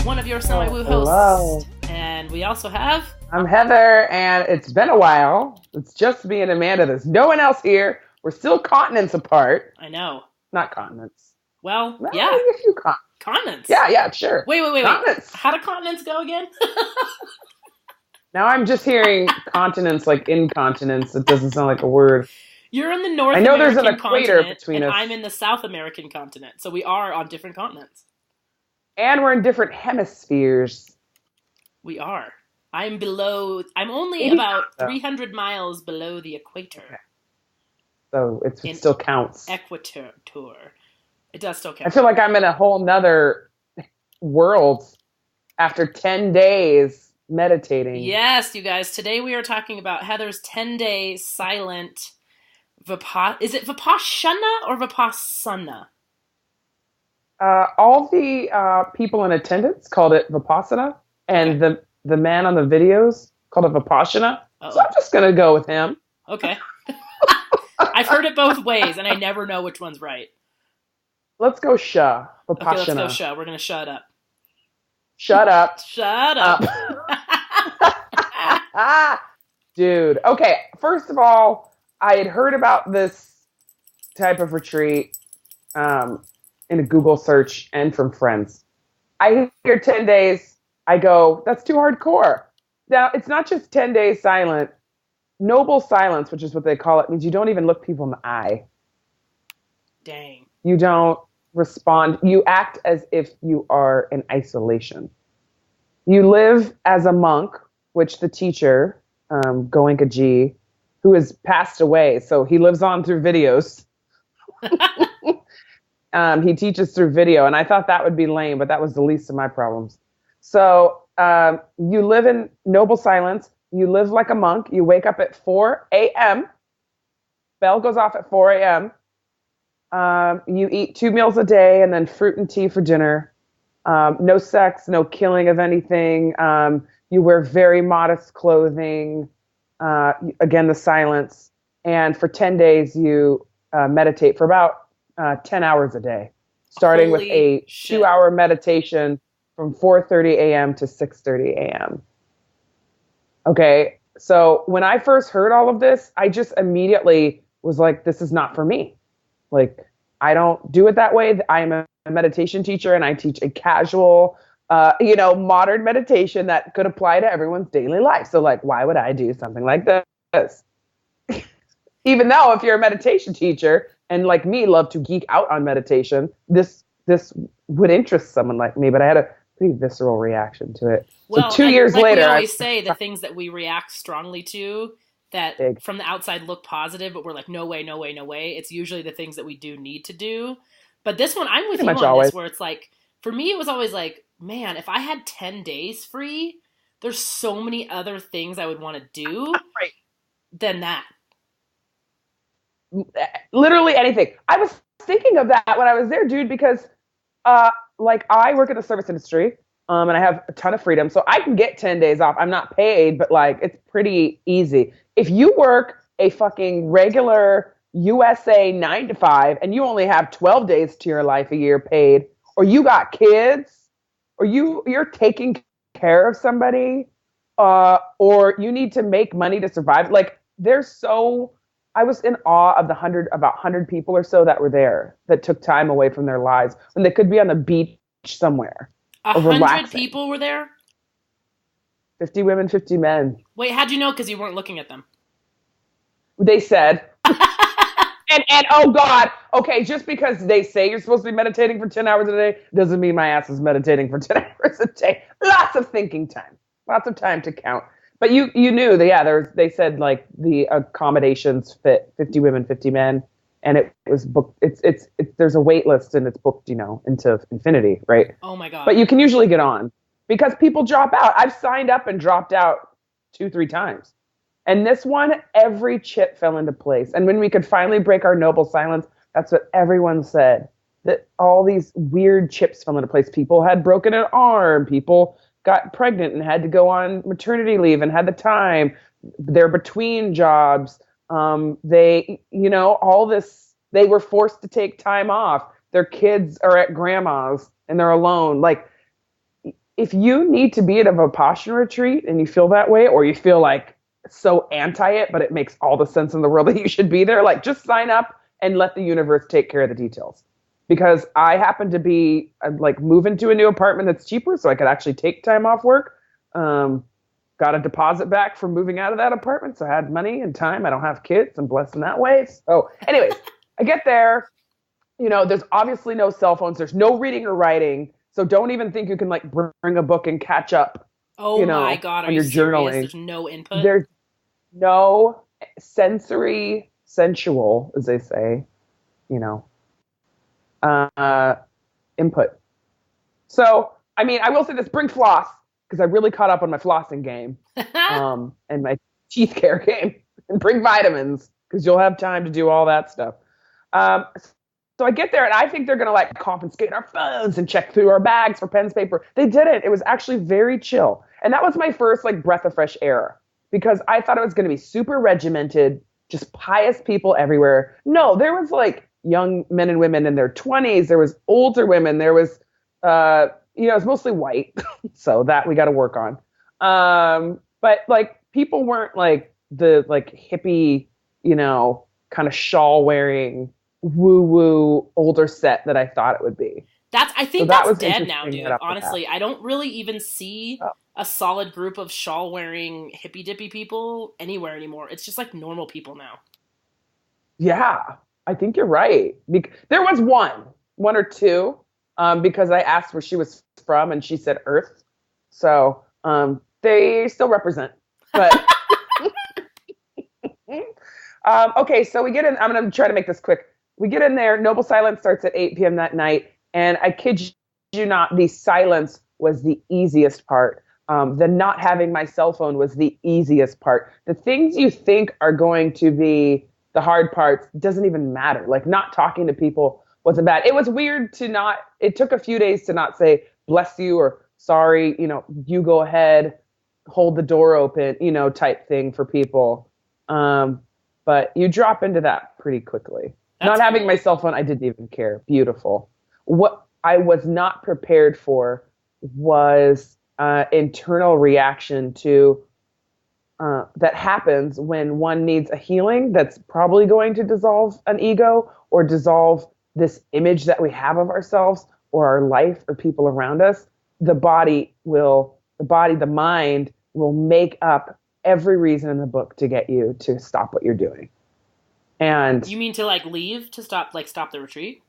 one of your semi-woo Hello. hosts. And we also have... I'm Heather, and it's been a while. It's just me and Amanda. There's no one else here. We're still continents apart. I know. Not continents. Well, Well, yeah. maybe a few continents. Continents. Yeah, sure. Wait. Continents. How do continents go again? Now I'm just hearing continents like incontinence. It doesn't sound like a word. You're in the North I know American there's an equator continent, between and us. I'm in the South American continent. So we are on different continents. And we're in different hemispheres. We are. I'm only Maybe about not, though. 300 miles below the equator. Okay. So it still counts. Equator tour. It does still count. I feel like I'm in a whole nother world after 10 days meditating. Yes, you guys. Today we are talking about Heather's 10-day silent Is it Vipassana or Vipassana? All the people in attendance called it Vipassana, and the man on the videos called it Vipassana. Uh-oh. So I'm just going to go with him. Okay. I've heard it both ways, and I never know which one's right. Let's go Vipassana. Okay, let's go shut. We're going to shut up. Shut up. Shut up. Dude. Okay, first of all, I had heard about this type of retreat in a Google search and from friends. I hear 10 days. I go, that's too hardcore. Now, it's not just 10 days silent. Noble silence, which is what they call it, means you don't even look people in the eye. Dang. You don't respond. You act as if you are in isolation. You live as a monk, which the teacher, Goenka G, who has passed away, so he lives on through videos. He teaches through video, and I thought that would be lame, but that was the least of my problems. So you live in noble silence. You live like a monk. You wake up at 4 a.m. Bell goes off at 4 a.m. You eat 2 meals a day and then fruit and tea for dinner. No sex, no killing of anything. You wear very modest clothing. Again, the silence. And for 10 days, you meditate for about 10 hours a day, starting with a 2-hour meditation from 4:30 a.m. to 6:30 a.m. Okay, so when I first heard all of this, I just immediately was like, this is not for me. Like, I don't do it that way. I'm a meditation teacher, and I teach a casual, modern meditation that could apply to everyone's daily life. So, like, why would I do something like this? Even though if you're a meditation teacher and like me love to geek out on meditation, this would interest someone like me, but I had a pretty visceral reaction to it. Well, so 2 years like later, we always say, the things that we react strongly to that from the outside look positive, but we're like, no way. It's usually the things that we do need to do. But this one, I'm with you on this, where it's like, for me, it was always like, man, if I had 10 days free, there's so many other things I would want to do than that. Literally anything. I was thinking of that when I was there, dude, because I work in the service industry, and I have a ton of freedom, so I can get 10 days off. I'm not paid, but like it's pretty easy. If you work a fucking regular USA 9 to 5 and you only have 12 days to your life a year paid, or you got kids, or you're taking care of somebody, or you need to make money to survive, like I was in awe of about 100 people or so that were there that took time away from their lives when they could be on the beach somewhere. 100 people were there? 50 women, 50 men. Wait, how'd you know? Because you weren't looking at them. They said. and oh God, okay, just because they say you're supposed to be meditating for 10 hours a day doesn't mean my ass is meditating for 10 hours a day. Lots of thinking time. Lots of time to count. But you knew that, they said like the accommodations fit 50 women, 50 men, and it was booked. It's there's a wait list and it's booked, into infinity, right? Oh my God. But you can usually get on because people drop out. I've signed up and dropped out 2-3 times. And this one, every chip fell into place. And when we could finally break our noble silence, that's what everyone said. That all these weird chips fell into place. People had broken an arm. People got pregnant and had to go on maternity leave and had the time. They're between jobs. They were forced to take time off. Their kids are at grandma's and they're alone. Like, if you need to be at a Vipassana retreat and you feel that way, or you feel like so anti it, but it makes all the sense in the world that you should be there, like just sign up and let the universe take care of the details. Because I happen to be like moving to a new apartment that's cheaper, so I could actually take time off work. Got a deposit back from moving out of that apartment, so I had money and time. I don't have kids. I'm blessed in that way. So anyways, I get there. There's obviously no cell phones. There's no reading or writing. So don't even think you can like bring a book and catch up. Oh my God, are you serious? Journaling. There's no input? There's no sensual, as they say, input. So, I mean, I will say this, bring floss, because I really caught up on my flossing game and my teeth care game. And bring vitamins, because you'll have time to do all that stuff. So I get there, and I think they're going to like confiscate our phones and check through our bags for pens, paper. They didn't. It was actually very chill. And that was my first like breath of fresh air, because I thought it was going to be super regimented, just pious people everywhere. No, there was like young men and women in their 20s. There was older women. There was, it was mostly white. So that we got to work on. But like people weren't like the like hippie, kind of shawl wearing, woo-woo older set that I thought it would be. I think that's dead now, dude. Honestly, I don't really even see a solid group of shawl-wearing hippy-dippy people anywhere anymore. It's just like normal people now. Yeah, I think you're right. There was one or two, because I asked where she was from, and she said Earth. So they still represent. But okay, so we get in. I'm going to try to make this quick. We get in there. Noble Silence starts at 8 p.m. that night. And I kid you not, the silence was the easiest part. The not having my cell phone was the easiest part. The things you think are going to be the hard parts doesn't even matter. Like not talking to people wasn't bad. It was weird it took a few days to not say bless you or sorry, you go ahead, hold the door open, type thing for people. But you drop into that pretty quickly. Not having my cell phone, I didn't even care. Beautiful. What I was not prepared for was internal reaction to that happens when one needs a healing that's probably going to dissolve an ego or dissolve this image that we have of ourselves or our life or people around us. The mind will make up every reason in the book to get you to stop what you're doing. And you mean to like leave to stop the retreat?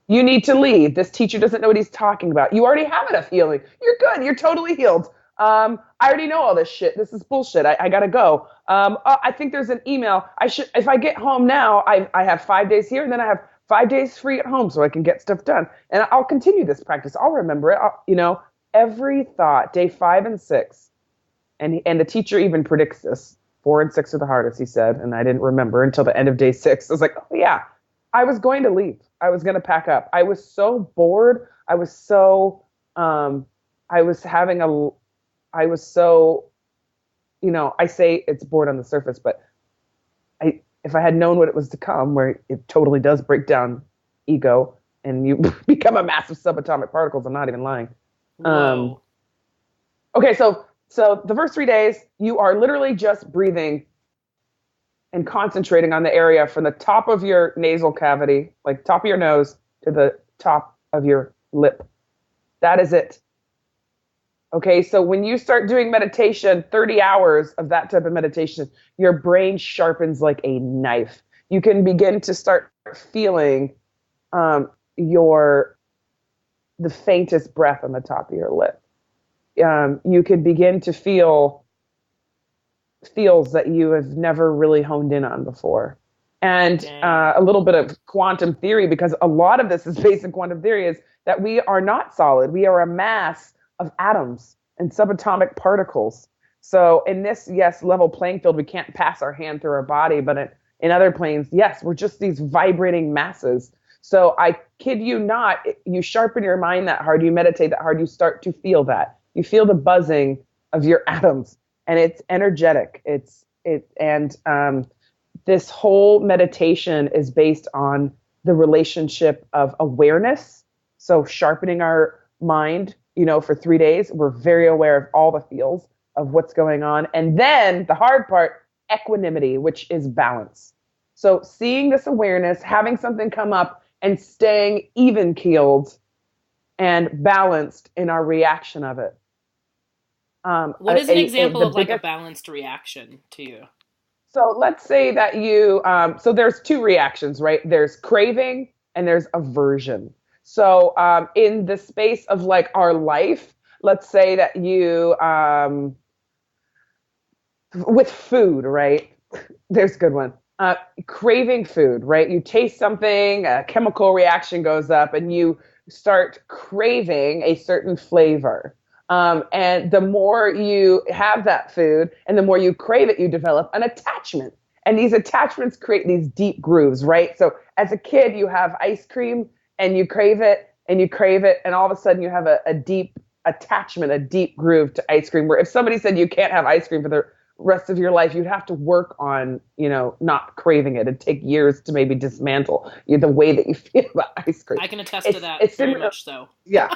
You need to leave. This teacher doesn't know what he's talking about. You already have enough healing. You're good. You're totally healed. I already know all this shit. This is bullshit. I gotta go. I think there's an email. If I get home now, I have 5 days here, and then I have 5 days free at home so I can get stuff done. And I'll continue this practice. I'll remember it. Every thought, day 5 and 6, and the teacher even predicts this. 4 and 6 are the hardest, he said, and I didn't remember until the end of day 6. I was like, oh yeah, I was going to leave. I was going to pack up. I was so bored. I was so, I say it's bored on the surface, but if I had known what it was to come, where it totally does break down ego and you become a mass of subatomic particles, I'm not even lying. Okay, so the first 3 days, you are literally just breathing and concentrating on the area from the top of your nasal cavity, like top of your nose, to the top of your lip. That is it. Okay, so when you start doing meditation, 30 hours of that type of meditation, your brain sharpens like a knife. You can begin to start feeling the faintest breath on the top of your lip. You can begin to feels that you have never really honed in on before. And a little bit of quantum theory, because a lot of this is based in quantum theory, is that we are not solid. We are a mass of atoms and subatomic particles. So in this, level playing field, we can't pass our hand through our body, but in other planes, we're just these vibrating masses. So I kid you not, you sharpen your mind that hard, you meditate that hard, you start to feel that. You feel the buzzing of your atoms, and it's energetic. This whole meditation is based on the relationship of awareness. So sharpening our mind for 3 days. We're very aware of all the feels of what's going on. And then the hard part, equanimity, which is balance. So seeing this awareness, having something come up and staying even keeled and balanced in our reaction of it. What is an example of like a balanced reaction to you? So let's say that so there's two reactions, right? There's craving and there's aversion. So in the space of like our life, let's say that you, with food, right? There's a good one. Craving food, right? You taste something, a chemical reaction goes up, and you start craving a certain flavor. And the more you have that food and the more you crave it, you develop an attachment. And these attachments create these deep grooves, right? So as a kid, you have ice cream and you crave it and you crave it. And all of a sudden you have a deep attachment, a deep groove to ice cream, where if somebody said you can't have ice cream for the rest of your life, you'd have to work on, not craving it. It'd take years to maybe dismantle the way that you feel about ice cream. I can attest to that. It's very much so. Yeah.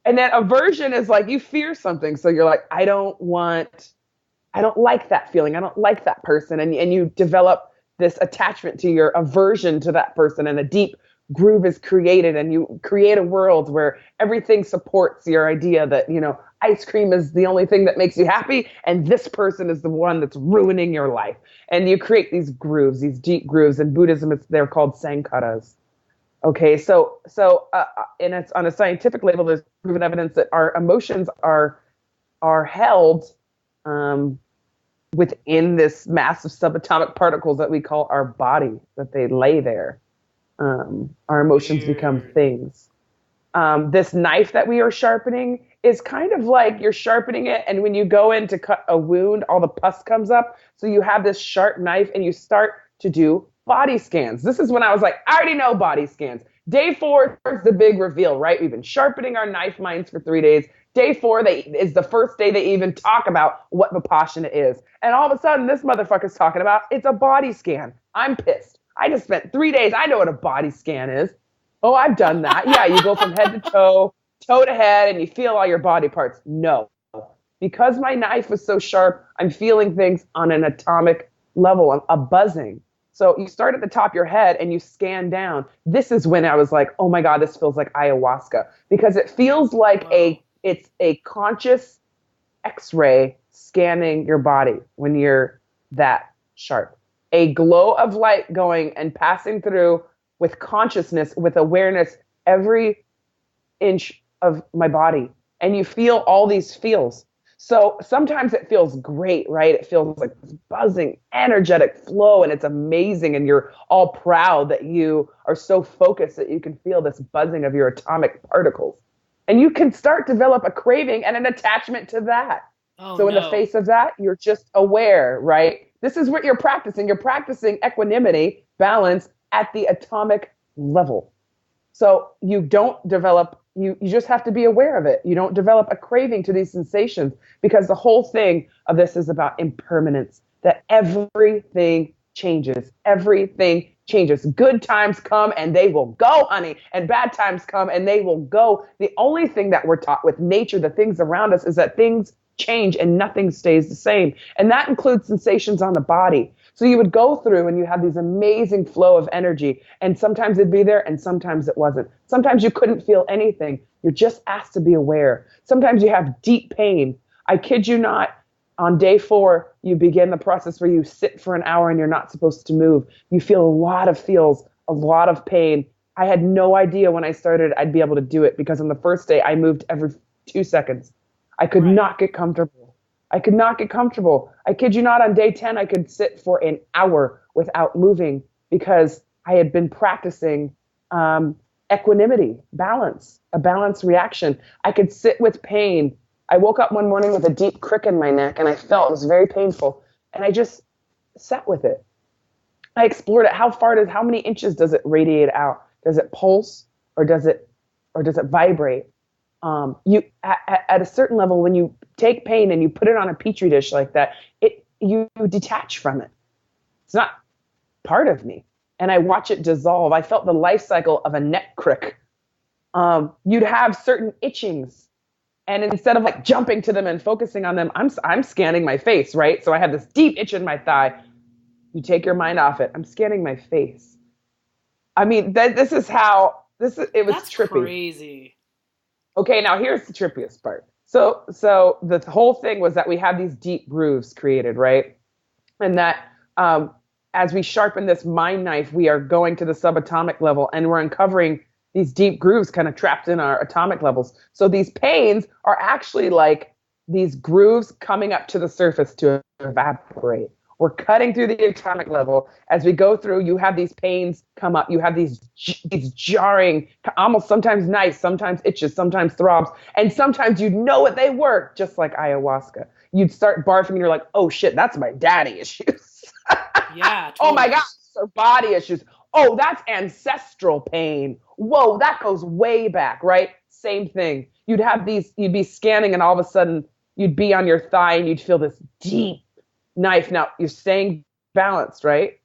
And then aversion is like you fear something. So you're like, I don't like that feeling. I don't like that person. And you develop this attachment to your aversion to that person, and a deep groove is created, and you create a world where everything supports your idea that, ice cream is the only thing that makes you happy, and this person is the one that's ruining your life. And you create these grooves, these deep grooves. In Buddhism, they're called sankharas. Okay, so and it's on a scientific level, there's proven evidence that our emotions are held within this mass of subatomic particles that we call our body, that they lay there. Our emotions become things. This knife that we are sharpening is kind of like you're sharpening it, and when you go in to cut a wound, all the pus comes up. So you have this sharp knife and you start to do body scans. This is when I was like, I already know body scans. Day 4 is the big reveal, right? We've been sharpening our knife minds for 3 days. Day 4 is the first day they even talk about what Vipassana is. And all of a sudden, this motherfucker's talking about it's a body scan. I'm pissed. I just spent 3 days. I know what a body scan is. Oh, I've done that. Yeah, you go from head to toe to head, and you feel all your body parts. No. Because my knife was so sharp, I'm feeling things on an atomic level, a buzzing. So you start at the top of your head and you scan down. This is when I was like, oh my God, this feels like ayahuasca, because it feels like it's a conscious X-ray scanning your body when you're that sharp. A glow of light going and passing through with consciousness, with awareness, every inch of my body. And you feel all these feels. So sometimes it feels great, right? It feels like this buzzing, energetic flow, and it's amazing. And you're all proud that you are so focused that you can feel this buzzing of your atomic particles. And you can start to develop a craving and an attachment to that. So in the face of that, you're just aware, right? This is what you're practicing. You're practicing equanimity, balance at the atomic level. So you don't develop, you just have to be aware of it. You don't develop a craving to these sensations, because the whole thing of this is about impermanence, that everything changes. Everything changes. Good times come and they will go, honey, and bad times come and they will go. The only thing that we're taught with nature, the things around us, is that things change and nothing stays the same. And that includes sensations on the body. So you would go through and you have these amazing flow of energy, and sometimes it'd be there and sometimes it wasn't. Sometimes you couldn't feel anything. You're just asked to be aware. Sometimes you have deep pain. I kid you not. On day 4, you begin the process where you sit for an hour and you're not supposed to move. You feel a lot of feels, a lot of pain. I had no idea when I started I'd be able to do it, because on the first day I moved every 2 seconds. I could not get comfortable. I could not get comfortable. I kid you not, on day 10, I could sit for an hour without moving, because I had been practicing equanimity, balance, a balanced reaction. I could sit with pain. I woke up one morning with a deep crick in my neck, and I felt it was very painful. And I just sat with it. I explored it. How many inches does it radiate out? Does it pulse, or does it vibrate? At a certain level, when you take pain and you put it on a petri dish like that, you detach from it. It's not part of me. And I watch it dissolve. I felt the life cycle of a neck crick. You'd have certain itchings And instead of like jumping to them and focusing on them, I'm scanning my face, right? So I have this deep itch in my thigh. You take your mind off it. I'm scanning my face. I mean, this is how it was That's trippy. Crazy. Okay, now here's the trippiest part. So the whole thing was that we have these deep grooves created, right? And that as we sharpen this mind knife, we are going to the subatomic level and we're uncovering these deep grooves kind of trapped in our atomic levels. So these pains are actually like these grooves coming up to the surface to evaporate. We're cutting through the atomic level. As we go through, you have these pains come up. You have these jarring, almost sometimes nice, sometimes itches, sometimes throbs. And sometimes you know what they were, just like ayahuasca. You'd start barfing and you're like, oh shit, that's my daddy issues. Yeah. Totally. Oh my gosh, or body issues. Oh, that's ancestral pain. Whoa, that goes way back, right? Same thing. You'd be scanning and all of a sudden you'd be on your thigh and you'd feel this deep knife. Now you're staying balanced, right?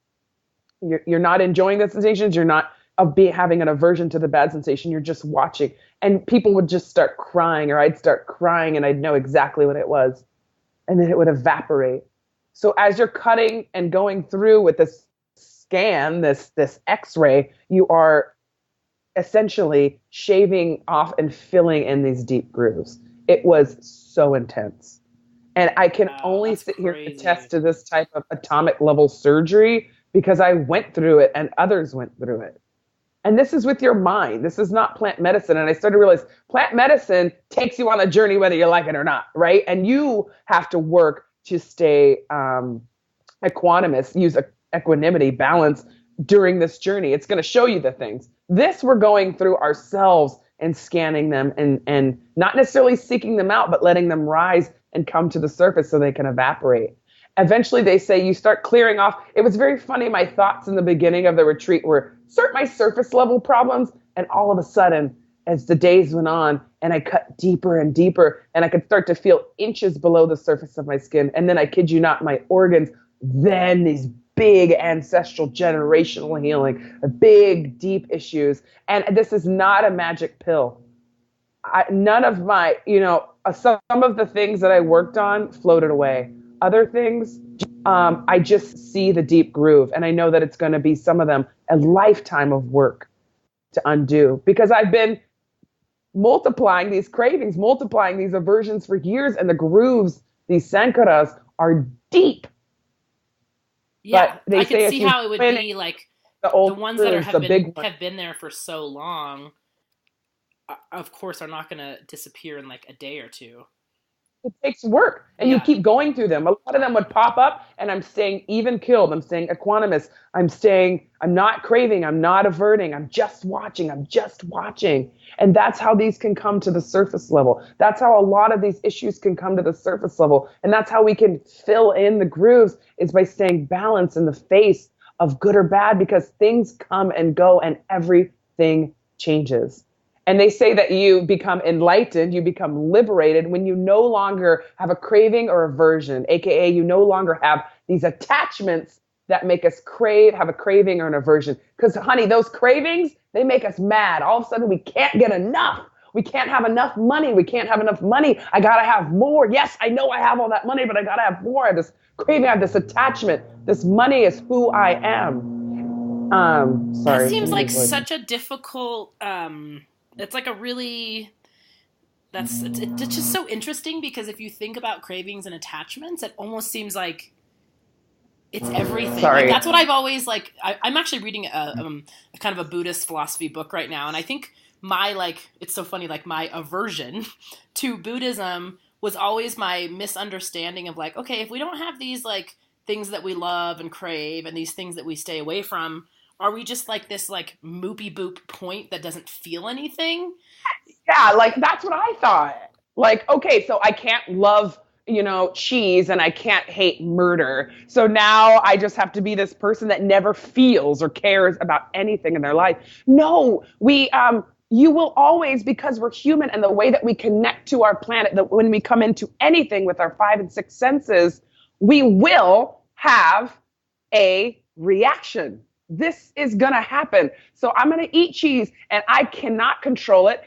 You're not enjoying the sensations. You're not having an aversion to the bad sensation. You're just watching. And people would just start crying, or I'd start crying and I'd know exactly what it was. And then it would evaporate. So as you're cutting and going through with this scan, this X-ray, you are essentially shaving off and filling in these deep grooves. It was so intense. And I can only sit here and attest to this type of atomic level surgery because I went through it and others went through it. And this is with your mind. This is not plant medicine. And I started to realize plant medicine takes you on a journey whether you like it or not, right? And you have to work to stay equanimous, use equanimity, balance during this journey. It's going to show you the things. This we're going through ourselves and scanning them and not necessarily seeking them out, but letting them rise and come to the surface so they can evaporate. Eventually, they say you start clearing off. It was very funny. My thoughts in the beginning of the retreat were my surface level problems. And all of a sudden, as the days went on and I cut deeper and deeper and I could start to feel inches below the surface of my skin. And then I kid you not, my organs, then these big ancestral generational healing, big deep issues. And this is not a magic pill. None of my, some of the things that I worked on floated away. Other things, I just see the deep groove. And I know that it's going to be, some of them, a lifetime of work to undo. Because I've been multiplying these cravings, multiplying these aversions for years. And the grooves, these sankaras, are deep. Yeah, I can see how it would be like the ones that have been there for so long, of course, are not going to disappear in like a day or two. It takes work, and you keep going through them. A lot of them would pop up, and I'm staying even keeled. I'm staying equanimous. I'm not craving. I'm not averting. I'm just watching. And that's how these can come to the surface level. That's how a lot of these issues can come to the surface level. And that's how we can fill in the grooves, is by staying balanced in the face of good or bad, because things come and go and everything changes. And they say that you become enlightened, you become liberated when you no longer have a craving or aversion, aka you no longer have these attachments that make us have a craving or an aversion. Because, honey, those cravings, they make us mad. All of a sudden, we can't get enough. We can't have enough money. I got to have more. Yes, I know I have all that money, but I got to have more. I have this craving, I have this attachment. This money is who I am. Sorry. That seems like such a difficult... It's like it's just so interesting, because if you think about cravings and attachments, it almost seems like it's everything. Sorry. Like, that's what I've always like. I'm actually reading a kind of a Buddhist philosophy book right now, and I think it's so funny. Like, my aversion to Buddhism was always my misunderstanding of like, okay, if we don't have these like things that we love and crave, and these things that we stay away from, are we just like this like moopy boop point that doesn't feel anything? Yeah, like that's what I thought. Like, okay, so I can't love, cheese, and I can't hate murder. So now I just have to be this person that never feels or cares about anything in their life. No, you will always, because we're human, and the way that we connect to our planet, that when we come into anything with our 5 and 6 senses, we will have a reaction. This is going to happen. So I'm going to eat cheese, and I cannot control it.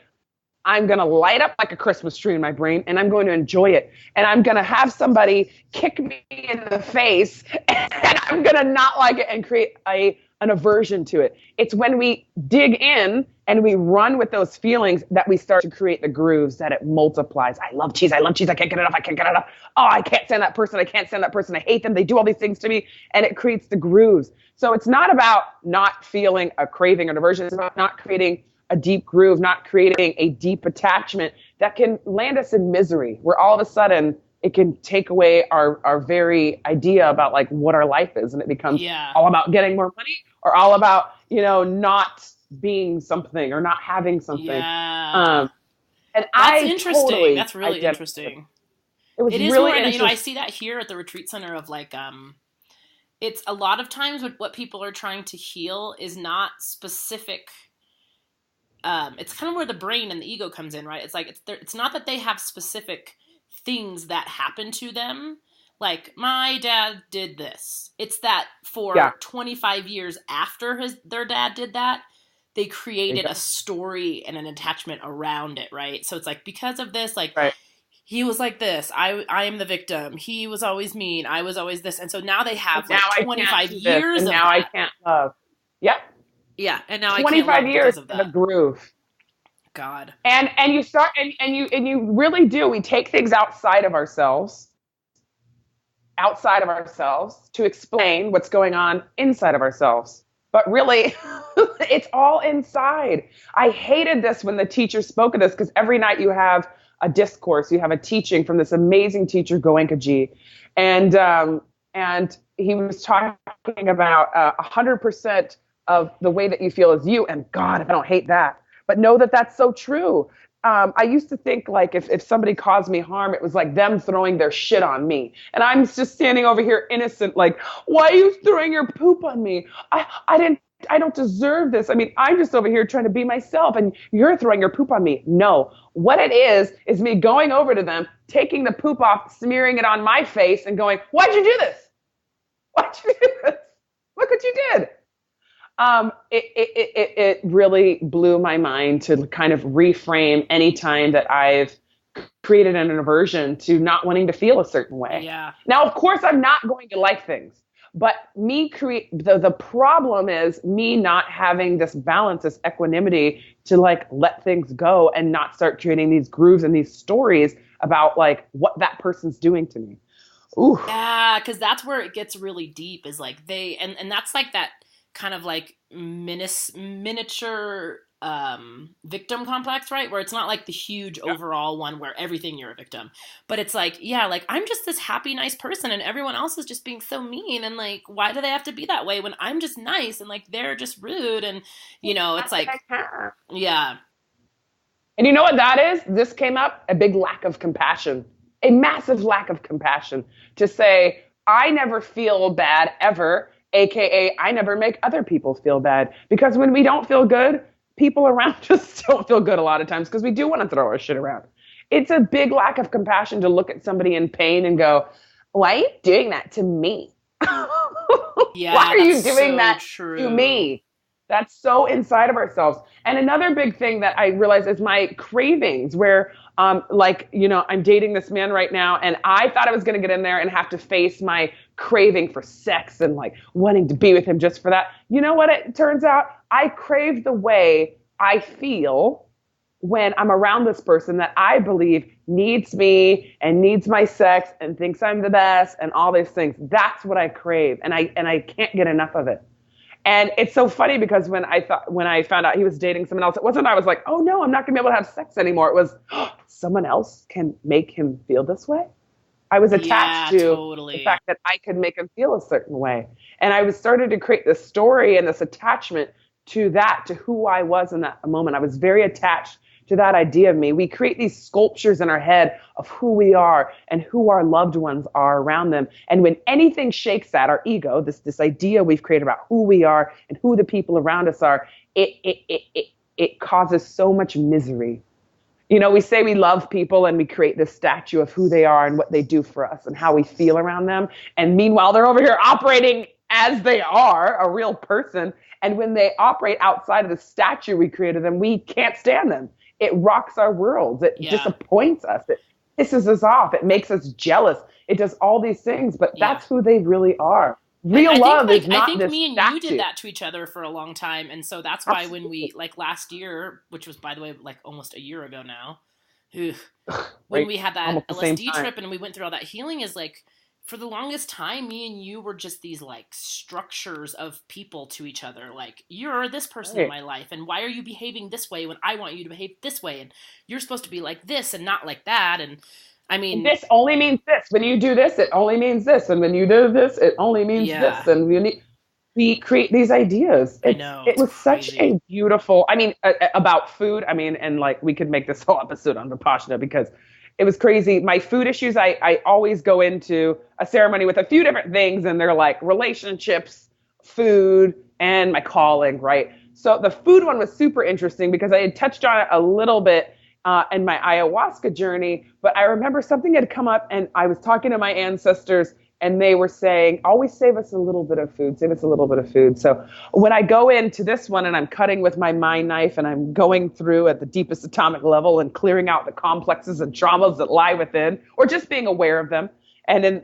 I'm going to light up like a Christmas tree in my brain, and I'm going to enjoy it. And I'm going to have somebody kick me in the face, and I'm going to not like it and create an aversion to it. It's when we dig in and we run with those feelings that we start to create the grooves, that it multiplies. I love cheese. I love cheese. I can't get it off. I can't get it off. Oh, I can't stand that person. I can't stand that person. I hate them. They do all these things to me. And it creates the grooves. So it's not about not feeling a craving or aversion. It's about not creating a deep groove, not creating a deep attachment that can land us in misery, where all of a sudden it can take away our very idea about like what our life is. And it becomes all about getting more money, or all about, not being something or not having something. Yeah. And that's interesting. Totally that's really interesting. It was really interesting. I see that here at the retreat center of like, it's a lot of times what people are trying to heal is not specific. It's kind of where the brain and the ego comes in, right? It's like, it's not that they have specific things that happen to them. Like, my dad did this. It's that for 25 years after their dad did that, they created a story and an attachment around it, right? So it's like, because of this, like, he was like this. I am the victim. He was always mean. I was always this. And so now they have like 25 years of now that. I can't love. Yep. Yeah, and now 25 years of the groove. God. And you start and you really do. We take things outside of ourselves to explain what's going on inside of ourselves. But really, it's all inside. I hated this when the teacher spoke of this, because every night you have a discourse, you have a teaching from this amazing teacher, Goenka ji, and he was talking about 100% of the way that you feel is you. And God, if I don't hate that. But know that that's so true. I used to think like if somebody caused me harm, it was like them throwing their shit on me. And I'm just standing over here innocent, like, why are you throwing your poop on me? I don't deserve this. I mean, I'm just over here trying to be myself, and you're throwing your poop on me. No, what it is me going over to them, taking the poop off, smearing it on my face, and going, why'd you do this? Why'd you do this? Look what you did. It really blew my mind to kind of reframe any time that I've created an aversion to not wanting to feel a certain way. Yeah. Now, of course, I'm not going to like things, but the problem is me not having this balance, this equanimity to like let things go and not start creating these grooves and these stories about like what that person's doing to me. Ooh. Yeah, because that's where it gets really deep, is like and that's like that kind of like miniature victim complex, right? Where it's not like the huge overall one where everything you're a victim, but it's like, like, I'm just this happy, nice person, and everyone else is just being so mean, and like, why do they have to be that way when I'm just nice, and like they're just rude, and it's like, yeah. And you know what that is? This came up, a big lack of compassion, a massive lack of compassion, to say, I never feel bad ever. AKA, I never make other people feel bad. Because when we don't feel good, people around us don't feel good a lot of times, because we do want to throw our shit around. It's a big lack of compassion to look at somebody in pain and go, why are you doing that to me? Yeah, why are you doing so that true. to me? That's so inside of ourselves. And another big thing that I realize is my cravings, where I'm dating this man right now, and I thought I was going to get in there and have to face my craving for sex and like wanting to be with him just for that. You know what it turns out? I crave the way I feel when I'm around this person that I believe needs me and needs my sex and thinks I'm the best and all these things. That's what I crave, and I can't get enough of it. And it's so funny, because when I found out he was dating someone else, it wasn't I was like, oh no, I'm not gonna be able to have sex anymore. It was, someone else can make him feel this way. I was attached to the fact that I could make him feel a certain way. And I was started to create this story and this attachment to who I was in that moment. I was very attached to that idea of me. We create these sculptures in our head of who we are and who our loved ones are around them. And when anything shakes that, our ego, this idea we've created about who we are and who the people around us are, it causes so much misery. We say we love people, and we create this statue of who they are and what they do for us and how we feel around them. And meanwhile, they're over here operating as they are, a real person. And when they operate outside of the statue we created them, we can't stand them. it rocks our worlds. It Yeah. disappoints us. It pisses us off. It makes us jealous. It does all these things, but that's who they really are. Real love is not this statue. I think me and you did that to each other for a long time, and so that's why when we, like last year, which was, by the way, like almost a year ago now, when we had that LSD trip and we went through all that healing, is like, for the longest time, me and you were just these like structures of people to each other. Like, you're this person in my life, and why are you behaving this way when I want you to behave this way? And you're supposed to be like this and not like that. And I mean, this only means this. When you do this, it only means this. And when you do this, it only means this. And we create these ideas. I know. It was such a beautiful, I mean, about food. I mean, and like, we could make this whole episode on Vipassana because it was crazy. My food issues, I always go into a ceremony with a few different things, and they're like relationships, food, and my calling, right? So the food one was super interesting because I had touched on it a little bit in my ayahuasca journey, but I remember something had come up, and I was talking to my ancestors, and they were saying, always save us a little bit of food, save us a little bit of food. So when I go into this one and I'm cutting with my mind knife and I'm going through at the deepest atomic level and clearing out the complexes and traumas that lie within, or just being aware of them. And then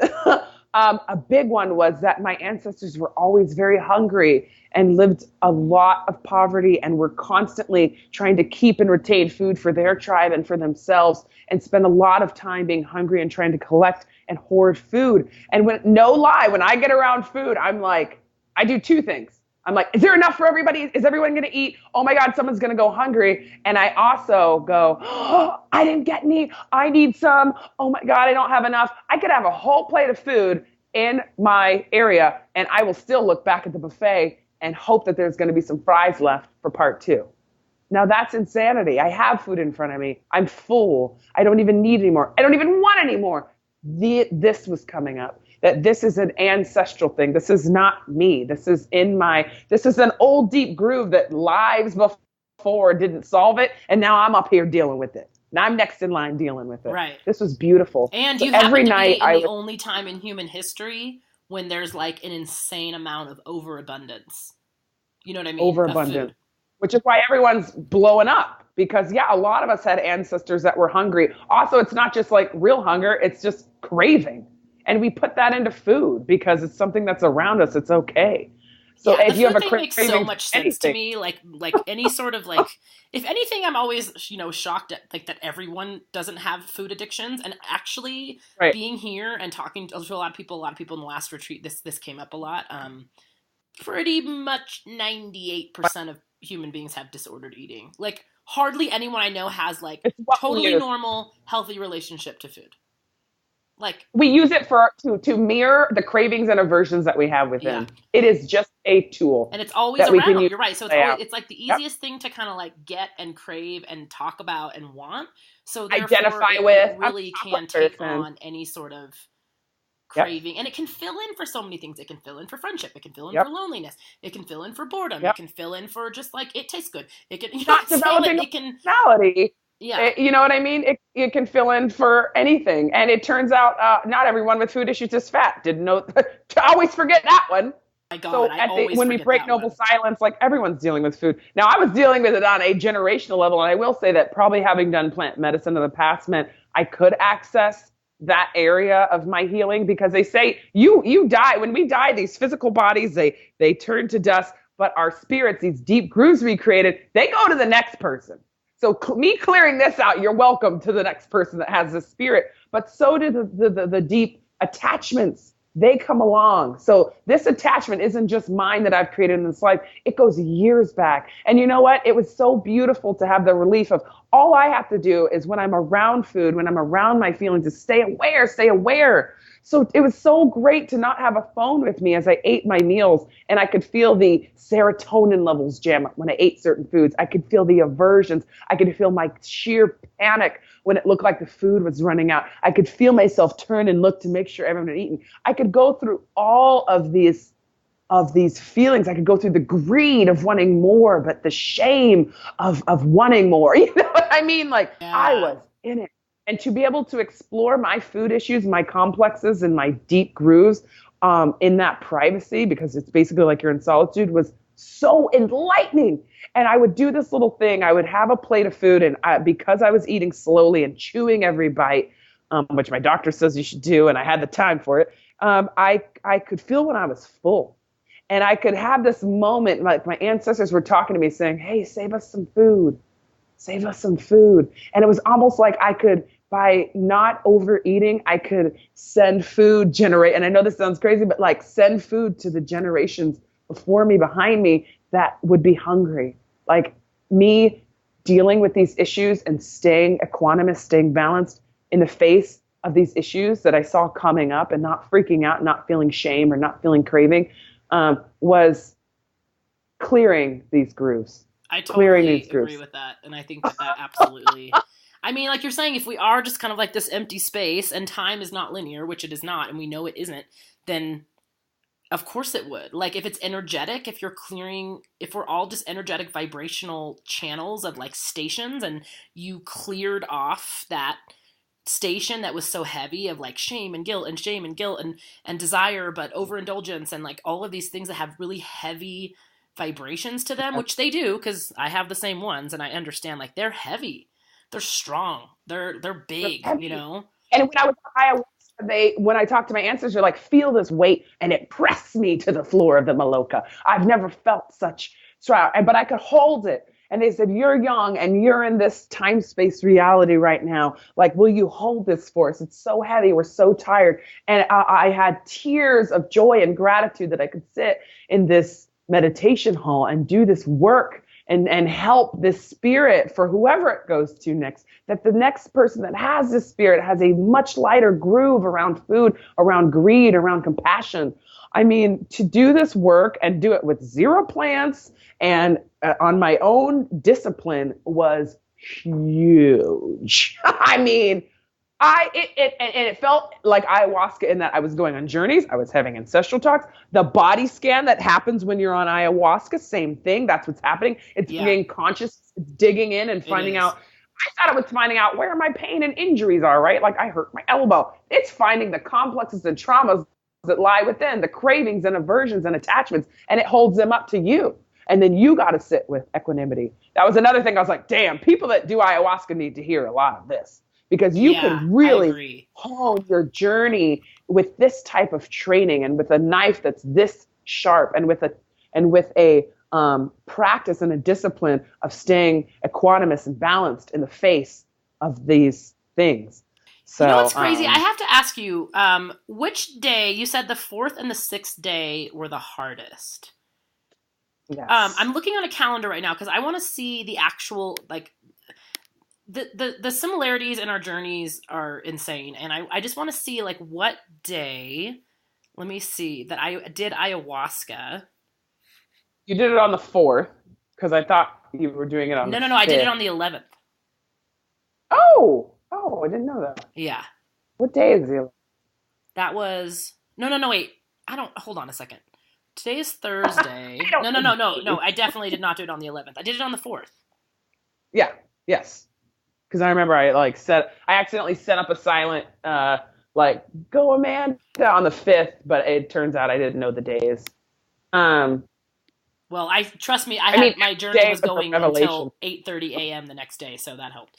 a big one was that my ancestors were always very hungry and lived a lot of poverty and were constantly trying to keep and retain food for their tribe and for themselves, and spend a lot of time being hungry and trying to collect and hoard food. And when, no lie, when I get around food, I'm like, I do two things. I'm like, is there enough for everybody? Is everyone going to eat? Oh my God, someone's going to go hungry. And I also go, oh, I didn't get any. I need some. Oh my God, I don't have enough. I could have a whole plate of food in my area, and I will still look back at the buffet and hope that there's going to be some fries left for part two. Now that's insanity. I have food in front of me. I'm full. I don't even need anymore. I don't even want anymore. This was coming up, that this is an ancestral thing. This is not me. This is an old deep groove that lives before didn't solve it. And now I'm up here dealing with it. Now I'm next in line dealing with it. Right. This was beautiful. And you every night the only time in human history when there's like an insane amount of overabundance. You know what I mean? Overabundance. Which is why everyone's blowing up, because a lot of us had ancestors that were hungry. Also, it's not just like real hunger, it's just craving. And we put that into food because it's something that's around us. It's okay. So if you have a craving, makes so much sense to me. Like any sort of like, if anything, I'm always, shocked at like that everyone doesn't have food addictions. And actually being here and talking to a lot of people in the last retreat, this came up a lot. Pretty much 98% of human beings have disordered eating. Like hardly anyone I know has like totally normal, healthy relationship to food. Like we use it to mirror the cravings and aversions that we have within. Yeah. It is just a tool, and it's always around. You're right. So it's like the easiest thing to kind of like get and crave and talk about and want. So therefore, identify with. It really can take on any sort of craving, and it can fill in for so many things. It can fill in for friendship. It can fill in for loneliness. It can fill in for boredom. It can fill in for just like it tastes good. It can not developing personality. Yeah, you know what I mean? It can fill in for anything. And it turns out not everyone with food issues is fat. Didn't know. I always forget that one. My God, so when we break noble silence, like everyone's dealing with food. Now I was dealing with it on a generational level. And I will say that probably having done plant medicine in the past meant I could access that area of my healing, because they say you die. When we die, these physical bodies, they turn to dust, but our spirits, these deep grooves we created, they go to the next person. So me clearing this out, you're welcome to the next person that has the spirit. But so do the deep attachments. They come along. So this attachment isn't just mine that I've created in this life. It goes years back. And you know what? It was so beautiful to have the relief of all I have to do is when I'm around food, when I'm around my feelings, is stay aware. So it was so great to not have a phone with me as I ate my meals, and I could feel the serotonin levels jam up when I ate certain foods. I could feel the aversions. I could feel my sheer panic when it looked like the food was running out. I could feel myself turn and look to make sure everyone had eaten. I could go through all of these feelings. I could go through the greed of wanting more, but the shame of wanting more. You know what I mean? Like I was in it. And to be able to explore my food issues, my complexes, and my deep grooves in that privacy, because it's basically like you're in solitude, was so enlightening. And I would do this little thing. I would have a plate of food, and because I was eating slowly and chewing every bite, which my doctor says you should do, and I had the time for it, I could feel when I was full. And I could have this moment, like my ancestors were talking to me saying, hey, save us some food. Save us some food. And it was almost like I could, by not overeating, I could send food, generate, and I know this sounds crazy, but like send food to the generations before me, behind me, that would be hungry. Like me dealing with these issues and staying equanimous, staying balanced in the face of these issues that I saw coming up, and not freaking out, not feeling shame or not feeling craving, was clearing these grooves. I totally agree with that. And I think that absolutely, I mean, like you're saying, if we are just kind of like this empty space and time is not linear, which it is not, and we know it isn't, then of course it would. Like if it's energetic, if you're clearing, if we're all just energetic vibrational channels of like stations, and you cleared off that station that was so heavy of like shame and guilt and desire, but overindulgence and like all of these things that have really heavy vibrations to them, which they do, because I have the same ones, and I understand like they're heavy, they're strong, they're big, you know. And when I was ayahuasca, when I talked to my ancestors, like, feel this weight, and it pressed me to the floor of the Maloka. I've never felt such strong, but I could hold it. And they said, you're young and you're in this time space reality right now. Like, will you hold this for us? It's so heavy. We're so tired. And I had tears of joy and gratitude that I could sit in this meditation hall and do this work and help this spirit for whoever it goes to next, that the next person that has this spirit has a much lighter groove around food, around greed, around compassion. I mean, to do this work and do it with zero plants and on my own discipline was huge. I mean, it felt like ayahuasca in that I was going on journeys. I was having ancestral talks. The body scan that happens when you're on ayahuasca, same thing. That's what's happening. It's being conscious, it's digging in and finding out. I thought it was finding out where my pain and injuries are, right? Like I hurt my elbow. It's finding the complexes and traumas that lie within, the cravings and aversions and attachments, and it holds them up to you. And then you got to sit with equanimity. That was another thing. I was like, damn, people that do ayahuasca need to hear a lot of this, because you can really hone your journey with this type of training and with a knife that's this sharp, and with a practice and a discipline of staying equanimous and balanced in the face of these things. So, you know what's crazy? I have to ask you, which day, you said the 4th and the 6th day were the hardest. Yes. I'm looking on a calendar right now because I want to see the actual, like, the similarities in our journeys are insane. And I just want to see, like, what day, let me see, that I did ayahuasca. You did it on the 4th, because I thought you were doing it on the 5th. No, I did it on the 11th. Oh, I didn't know that. Yeah. What day is it? That was, no, wait. Hold on a second. Today is Thursday. No. I definitely did not do it on the 11th. I did it on the 4th. Yeah, yes. Because I remember I accidentally set up a silent, go Amanda on the 5th, but it turns out I didn't know the days. Well, trust me, my journey was going until 8:30 a.m. the next day, so that helped.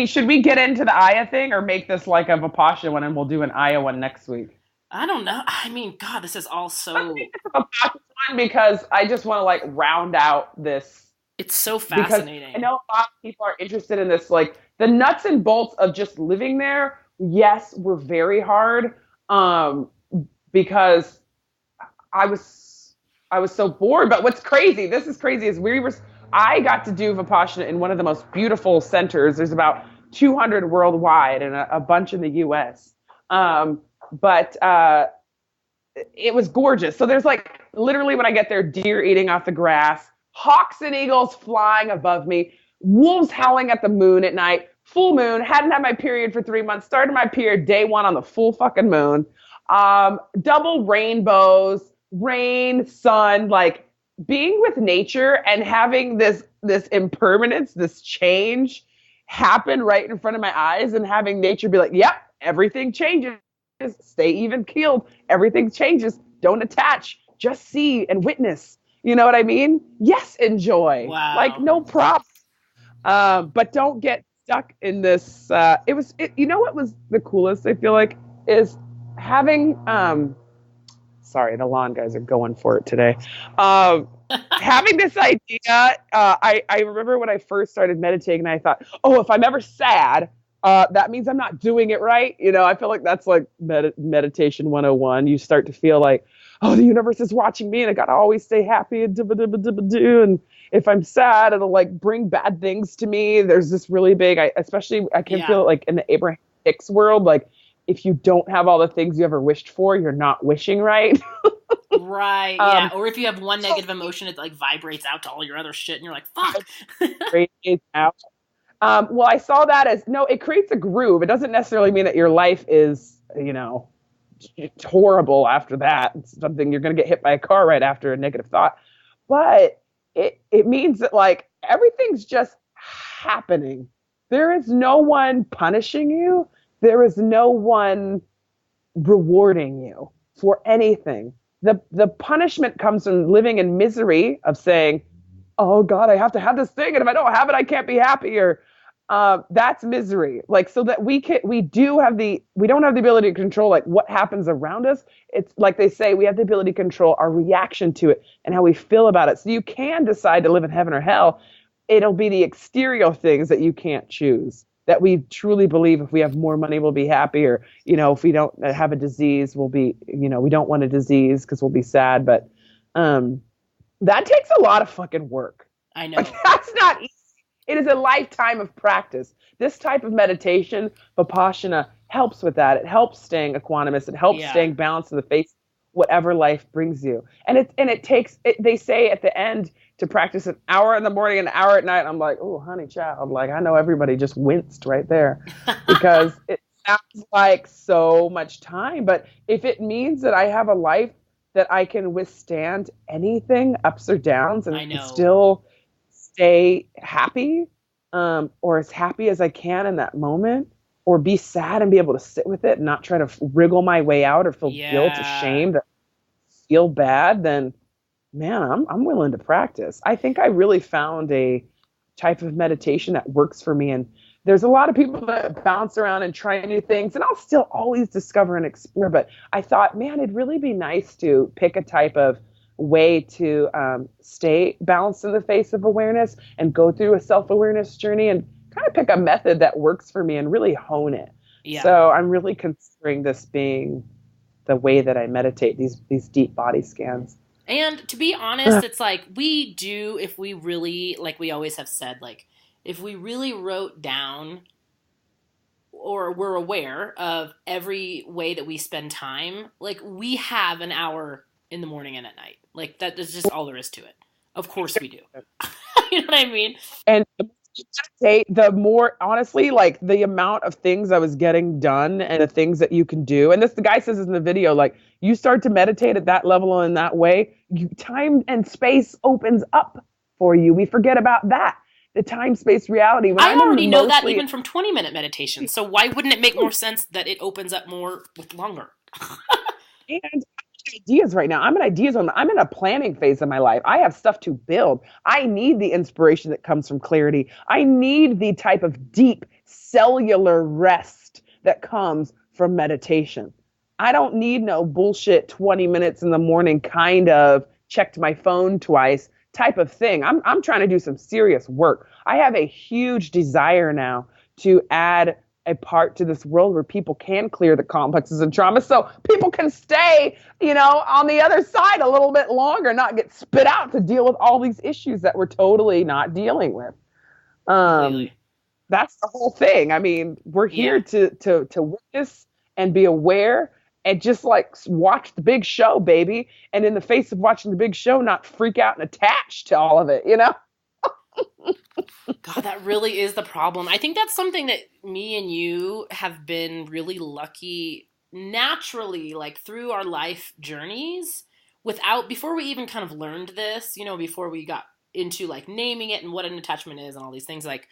Should we get into the Aya thing, or make this like a Vipassana one, and we'll do an Aya one next week? I don't know. I mean, God, this is all so... I think it's a Vipassana one because I just want to like round out this. It's so fascinating. I know a lot of people are interested in this, like the nuts and bolts of just living there. Yes, were very hard because I was so bored. But what's crazy, this is crazy, is I got to do Vipassana in one of the most beautiful centers. There's about 200 worldwide and a bunch in the U.S. But it was gorgeous. So there's like, literally when I get there, deer eating off the grass, hawks and eagles flying above me, wolves howling at the moon at night, full moon, hadn't had my period for 3 months, started my period day 1 on the full fucking moon, double rainbows, rain, sun, like being with nature and having this impermanence, this change happen right in front of my eyes, and having nature be like, yep, everything changes. Stay even keeled. Everything changes. Don't attach. just see and witness. You know what I mean? Yes, enjoy. Like, Wow. no problem. But don't get stuck in this. You know what was the coolest, I feel like, is having, sorry, the lawn guys are going for it today. Having this idea, I remember when I first started meditating, I thought, oh, if I'm ever sad, that means I'm not doing it right. You know, I feel like that's like meditation 101. You start to feel like, oh, the universe is watching me and I got to always stay happy and do. And if I'm sad, it'll like bring bad things to me. There's this really big, especially I can feel it like in the Abraham Hicks world, like if you don't have all the things you ever wished for, you're not wishing right. Right. Yeah. Or if you have one negative emotion, it like vibrates out to all your other shit, and you're like, "Fuck." Radiates out. Well, I saw that as no. It creates a groove. It doesn't necessarily mean that your life is, it's horrible after that. It's something you're going to get hit by a car right after a negative thought, but it means that like everything's just happening. There is no one punishing you. There is no one rewarding you for anything. The punishment comes from living in misery of saying, oh God, I have to have this thing, and if I don't have it, I can't be happy. Or that's misery. Like, so that we don't have the ability to control like what happens around us. It's like they say, we have the ability to control our reaction to it and how we feel about it. So you can decide to live in heaven or hell. It'll be the exterior things that you can't choose. That we truly believe if we have more money, we'll be happier. If we don't have a disease, we'll be, we don't want a disease because we'll be sad. But that takes a lot of fucking work. I know. Like, that's not easy. It is a lifetime of practice. This type of meditation, Vipassana, helps with that. It helps staying equanimous. It helps staying balanced in the face of whatever life brings you. And it takes, they say at the end to practice an hour in the morning, an hour at night. I'm like, oh, honey child. Like, I know everybody just winced right there because it sounds like so much time. But if it means that I have a life that I can withstand anything, ups or downs, and still stay happy, or as happy as I can in that moment, or be sad and be able to sit with it and not try to wriggle my way out or feel guilt or shame, that feel bad, then man, I'm willing to practice. I think I really found a type of meditation that works for me. And there's a lot of people that bounce around and try new things, and I'll still always discover and explore. But I thought, man, it'd really be nice to pick a type of way to stay balanced in the face of awareness and go through a self-awareness journey and kind of pick a method that works for me and really hone it. Yeah. So I'm really considering this being the way that I meditate, these deep body scans. And to be honest, it's like we do, if we really, like we always have said, like if we really wrote down or we're aware of every way that we spend time, like we have an hour in the morning and at night. Like that is just all there is to it. Of course we do. You know what I mean? And the more, honestly, like the amount of things I was getting done and the things that you can do. And the guy says this in the video, like you start to meditate at that level and in that way, time and space opens up for you. We forget about that. The time space reality. I already know that even from 20-minute meditation. So why wouldn't it make more sense that it opens up more with longer? And ideas right now. I'm in a planning phase of my life. I have stuff to build. I need the inspiration that comes from clarity. I need the type of deep cellular rest that comes from meditation. I don't need no bullshit 20 minutes in the morning kind of checked my phone twice type of thing. I'm trying to do some serious work. I have a huge desire now to add a part to this world where people can clear the complexes and trauma so people can stay, on the other side a little bit longer, not get spit out to deal with all these issues that we're totally not dealing with. That's the whole thing. I mean, we're here to witness and be aware and just like watch the big show, baby. And in the face of watching the big show, not freak out and attach to all of it, God, that really is the problem. I think that's something that me and you have been really lucky naturally, like through our life journeys before we even kind of learned this, before we got into like naming it and what an attachment is and all these things, like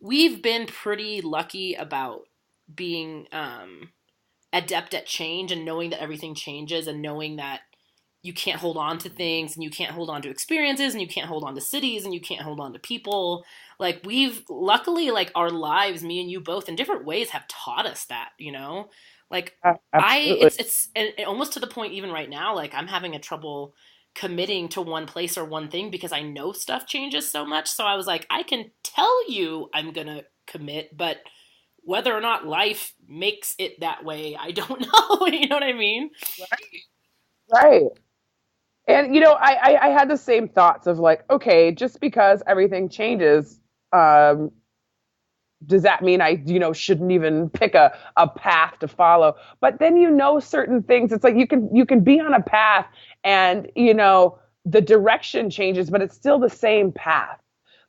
we've been pretty lucky about being adept at change and knowing that everything changes and knowing that you can't hold on to things, and you can't hold on to experiences, and you can't hold on to cities, and you can't hold on to people. Like, we've luckily, like, our lives, me and you both, in different ways have taught us that, you know? Like, Absolutely. it's and almost to the point even right now, like, I'm having a trouble committing to one place or one thing because I know stuff changes so much. So I was like, I can tell you I'm gonna commit, but whether or not life makes it that way, I don't know. You know what I mean? Right. Right. And I had the same thoughts of like, okay, just because everything changes, um, does that mean I, shouldn't even pick a path to follow? But then certain things. It's like you can be on a path and the direction changes, but it's still the same path.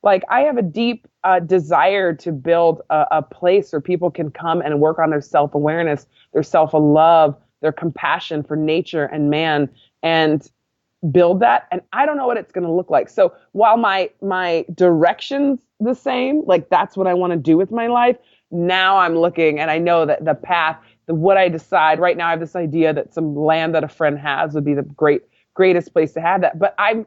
Like I have a deep desire to build a place where people can come and work on their self-awareness, their self-love, their compassion for nature and man, and build that. And I don't know what it's going to look like. So while my direction's the same, like that's what I want to do with my life. Now I'm looking and I know that the path, what I decide right now, I have this idea that some land that a friend has would be the greatest place to have that. But I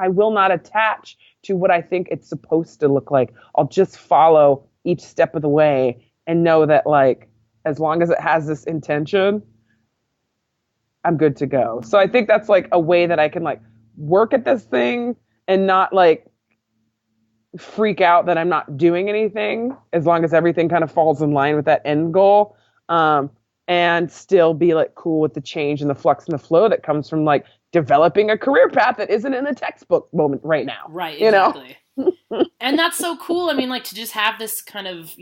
will not attach to what I think it's supposed to look like. I'll just follow each step of the way and know that like, as long as it has this intention, I'm good to go. So I think that's like a way that I can like work at this thing and not like freak out that I'm not doing anything, as long as everything kind of falls in line with that end goal. And still be like cool with the change and the flux and the flow that comes from like developing a career path that isn't in the textbook moment right now. Right, exactly. And that's so cool. I mean, like, to just have this kind of,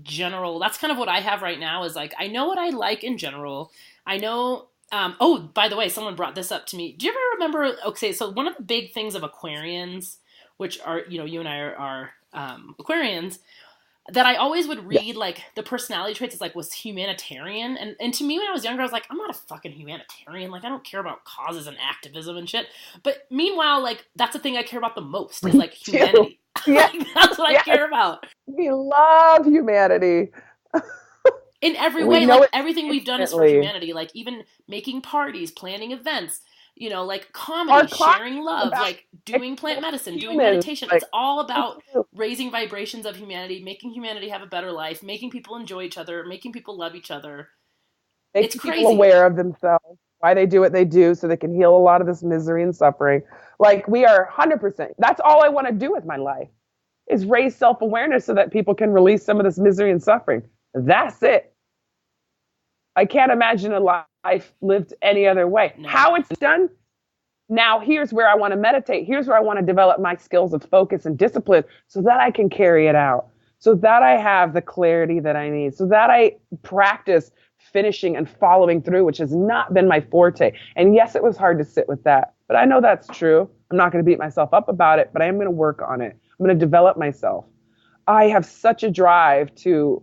general, that's kind of what I have right now is like, I know what I like in general. I know, oh, by the way, someone brought this up to me. Do you ever remember, okay, so one of the big things of Aquarians, which are, you and I are Aquarians, that I always would read, like, the personality traits is, like, was humanitarian. And to me, when I was younger, I was like, I'm not a fucking humanitarian. Like, I don't care about causes and activism and shit. But meanwhile, like, that's the thing I care about the most is, like, humanity. Yeah. Like, that's what I care about. We love humanity. In every way, like, everything we've done is for humanity. Like, even making parties, planning events, like comedy, sharing love, like doing plant medicine, doing meditation. It's all about raising vibrations of humanity, making humanity have a better life, making people enjoy each other, making people love each other. It's crazy. People aware of themselves, why they do what they do, so they can heal a lot of this misery and suffering. Like we are 100%. That's all I want to do with my life is raise self-awareness so that people can release some of this misery and suffering. That's it. I can't imagine a life lived any other way. No. How it's done, now here's where I want to meditate. Here's where I want to develop my skills of focus and discipline so that I can carry it out, so that I have the clarity that I need, so that I practice finishing and following through, which has not been my forte. And yes, it was hard to sit with that, but I know that's true. I'm not going to beat myself up about it, but I am going to work on it. I'm going to develop myself. I have such a drive to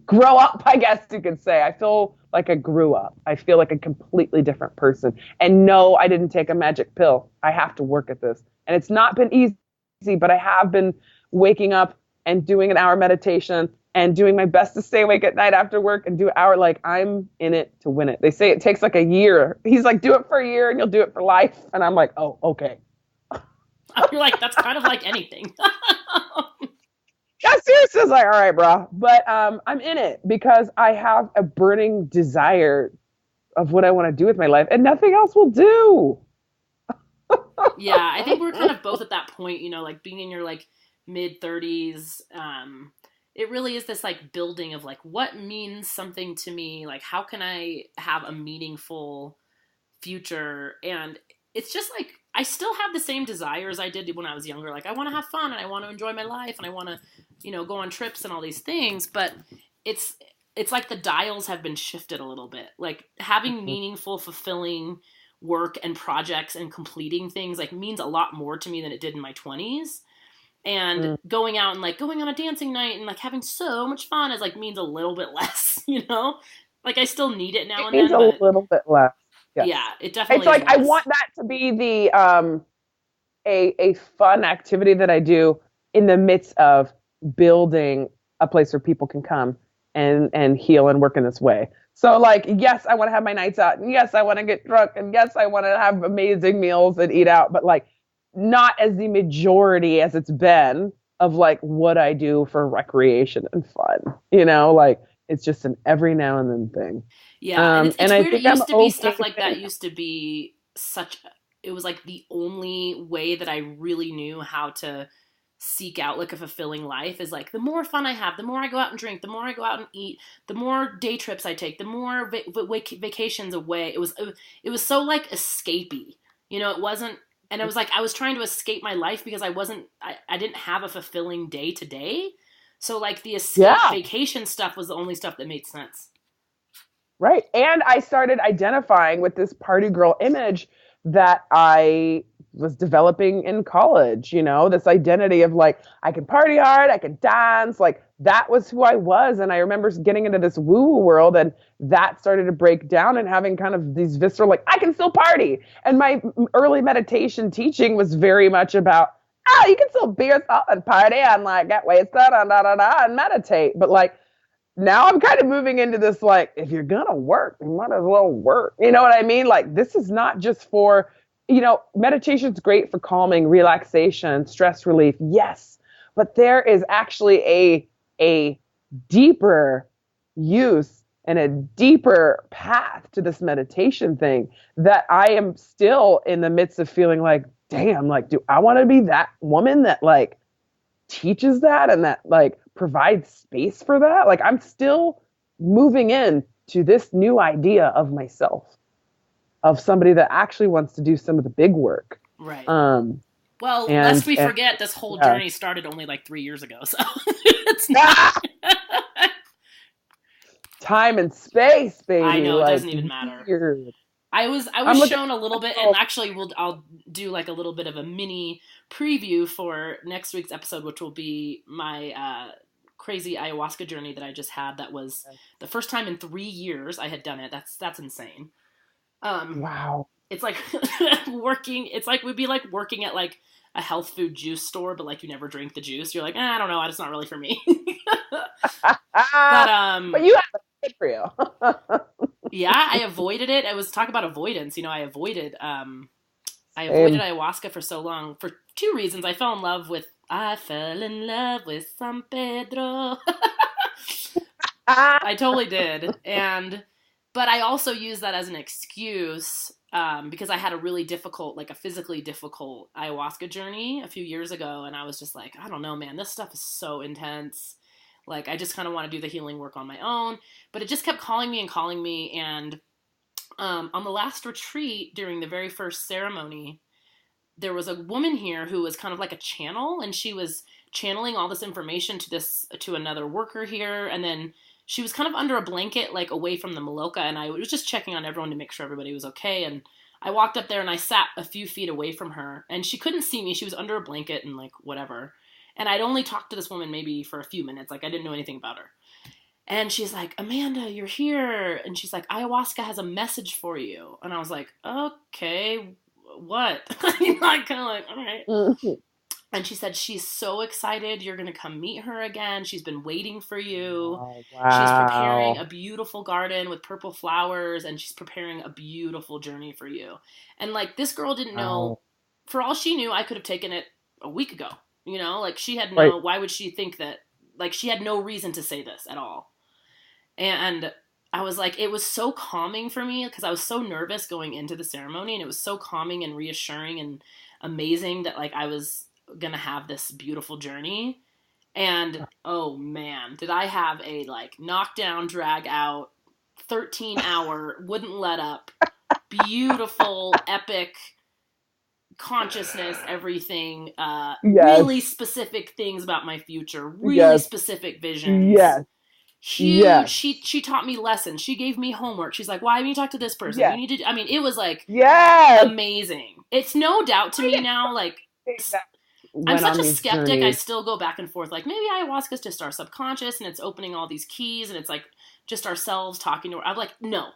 grow up, I guess you could say. I feel like I grew up. I feel like a completely different person. And no, I didn't take a magic pill. I have to work at this. And it's not been easy, but I have been waking up and doing an hour meditation and doing my best to stay awake at night after work and do an hour. Like I'm in it to win it. They say it takes like a year. He's like, do it for a year and you'll do it for life. And I'm like, oh, okay. You're like, that's kind of like anything. Yeah, seriously, I was like, all right, bro. But I'm in it because I have a burning desire of what I want to do with my life, and nothing else will do. Yeah, I think we're kind of both at that point, like being in your like mid 30s. It really is this like building of like what means something to me, like how can I have a meaningful future. And it's just like I still have the same desires I did when I was younger. Like I want to have fun and I want to enjoy my life and I want to go on trips and all these things, but it's like the dials have been shifted a little bit. Like having meaningful, fulfilling work and projects and completing things like means a lot more to me than it did in my 20s. And going out and like going on a dancing night and like having so much fun is like means a little bit less, Like I still need it now and then. It means a little bit less. Yes. Yeah, it definitely. It's like I want that to be the a fun activity that I do in the midst of building a place where people can come and heal and work in this way. So like, yes, I want to have my nights out, and yes, I want to get drunk, and yes, I want to have amazing meals and eat out, but like not as the majority as it's been of like what I do for recreation and fun. Like it's just an every now and then thing. Yeah, and it's And it's I weird. It think I'm used to be okay stuff like that saying used to be such. It was like the only way that I really knew how to seek out like a fulfilling life is like the more fun I have, the more I go out and drink, the more I go out and eat, the more day trips I take, the more vacations away. It was so like escapey, It wasn't, and it was like I was trying to escape my life because I didn't have a fulfilling day to day. So like the escape yeah. vacation stuff was the only stuff that made sense. Right. And I started identifying with this party girl image that I was developing in college, this identity of like, I can party hard, I can dance, like that was who I was. And I remember getting into this woo-woo world and that started to break down and having kind of these visceral, like, I can still party. And my early meditation teaching was very much about, you can still be yourself and party and like get wasted and meditate. But like, now I'm kind of moving into this, like, if you're going to work, you might as well work. You know what I mean? Like, this is not just for, meditation's great for calming, relaxation, stress relief. Yes. But there is actually a deeper use and a deeper path to this meditation thing that I am still in the midst of feeling like, damn, like, do I want to be that woman that like teaches that and that like provides space for that? Like I'm still moving in to this new idea of myself, of somebody that actually wants to do some of the big work. Right. Um, Well, and, lest we and forget, this whole yeah. journey started only like 3 years ago, so it's not. Time and space, baby. I know, it like, doesn't even matter. Weird. I was shown a little bit, and actually, I'll do like a little bit of a mini preview for next week's episode, which will be my crazy ayahuasca journey that I just had. That was the first time in 3 years I had done it. That's insane. Wow. It's like working. It's like would be like working at like a health food juice store, but like you never drink the juice. You're like, I don't know, it's not really for me. But you have it for you. Yeah, I avoided it. I was talking about avoidance. I avoided ayahuasca for so long for 2 reasons. I fell in love with San Pedro. I totally did. But I also used that as an excuse because I had a really difficult, like a physically difficult ayahuasca journey a few years ago. And I was just like, I don't know, man, this stuff is so intense. Like, I just kind of want to do the healing work on my own. But it just kept calling me. And on the last retreat, during the very first ceremony, there was a woman here who was kind of like a channel. And she was channeling all this information to another worker here. And then she was kind of under a blanket, like away from the Maloka. And I was just checking on everyone to make sure everybody was okay. And I walked up there and I sat a few feet away from her. And she couldn't see me. She was under a blanket and like whatever. And I'd only talked to this woman maybe for a few minutes. Like, I didn't know anything about her. And she's like, Amanda, you're here. And she's like, ayahuasca has a message for you. And I was like, okay, what? Like, kind of like, all right. Mm-hmm. And she said, she's so excited you're going to come meet her again. She's been waiting for you. Oh, wow. She's preparing a beautiful garden with purple flowers. And she's preparing a beautiful journey for you. And, like, this girl didn't know. For all she knew, I could have taken it a week ago. Like she had no, why would she think that, like she had no reason to say this at all. And I was like, it was so calming for me because I was so nervous going into the ceremony and it was so calming and reassuring and amazing that like I was going to have this beautiful journey. And oh man, did I have a like knockdown, drag out, 13-hour, wouldn't let up, beautiful, epic, consciousness, everything, really specific things about my future, really specific visions. Huge. Yes. She taught me lessons. She gave me homework. She's like, why haven't you talk to this person? You need to, it was like amazing. It's no doubt to me now, like I'm such a skeptic. Journeys. I still go back and forth, like maybe ayahuasca is just our subconscious and it's opening all these keys and it's like just ourselves talking to her. I'm like, no.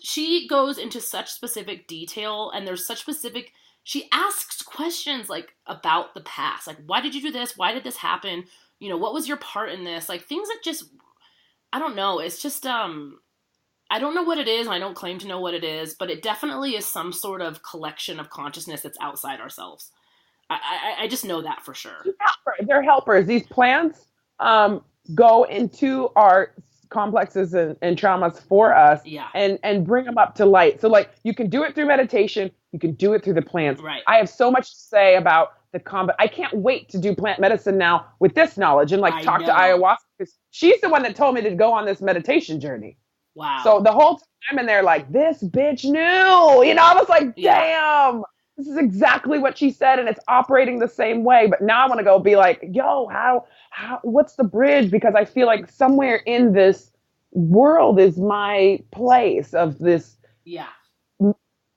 She goes into such specific detail and there's such specific. She asks questions like about the past, like why did you do this? Why did this happen? What was your part in this? Like things that just, I don't know. It's just I don't know what it is. I don't claim to know what it is, but it definitely is some sort of collection of consciousness that's outside ourselves. I just know that for sure. They're helpers. These plants go into our complexes and traumas for us, and bring them up to light. So like you can do it through meditation, you can do it through the plants. Right. I have so much to say about the combat. I can't wait to do plant medicine now with this knowledge and like talk to ayahuasca, because she's the one that told me to go on this meditation journey. Wow. So the whole time I'm in there like, this bitch knew, you know, I was like, damn, this is exactly what she said, and it's operating the same way. But now I want to go be like, yo, how, what's the bridge? Because I feel like somewhere in this world is my place of this,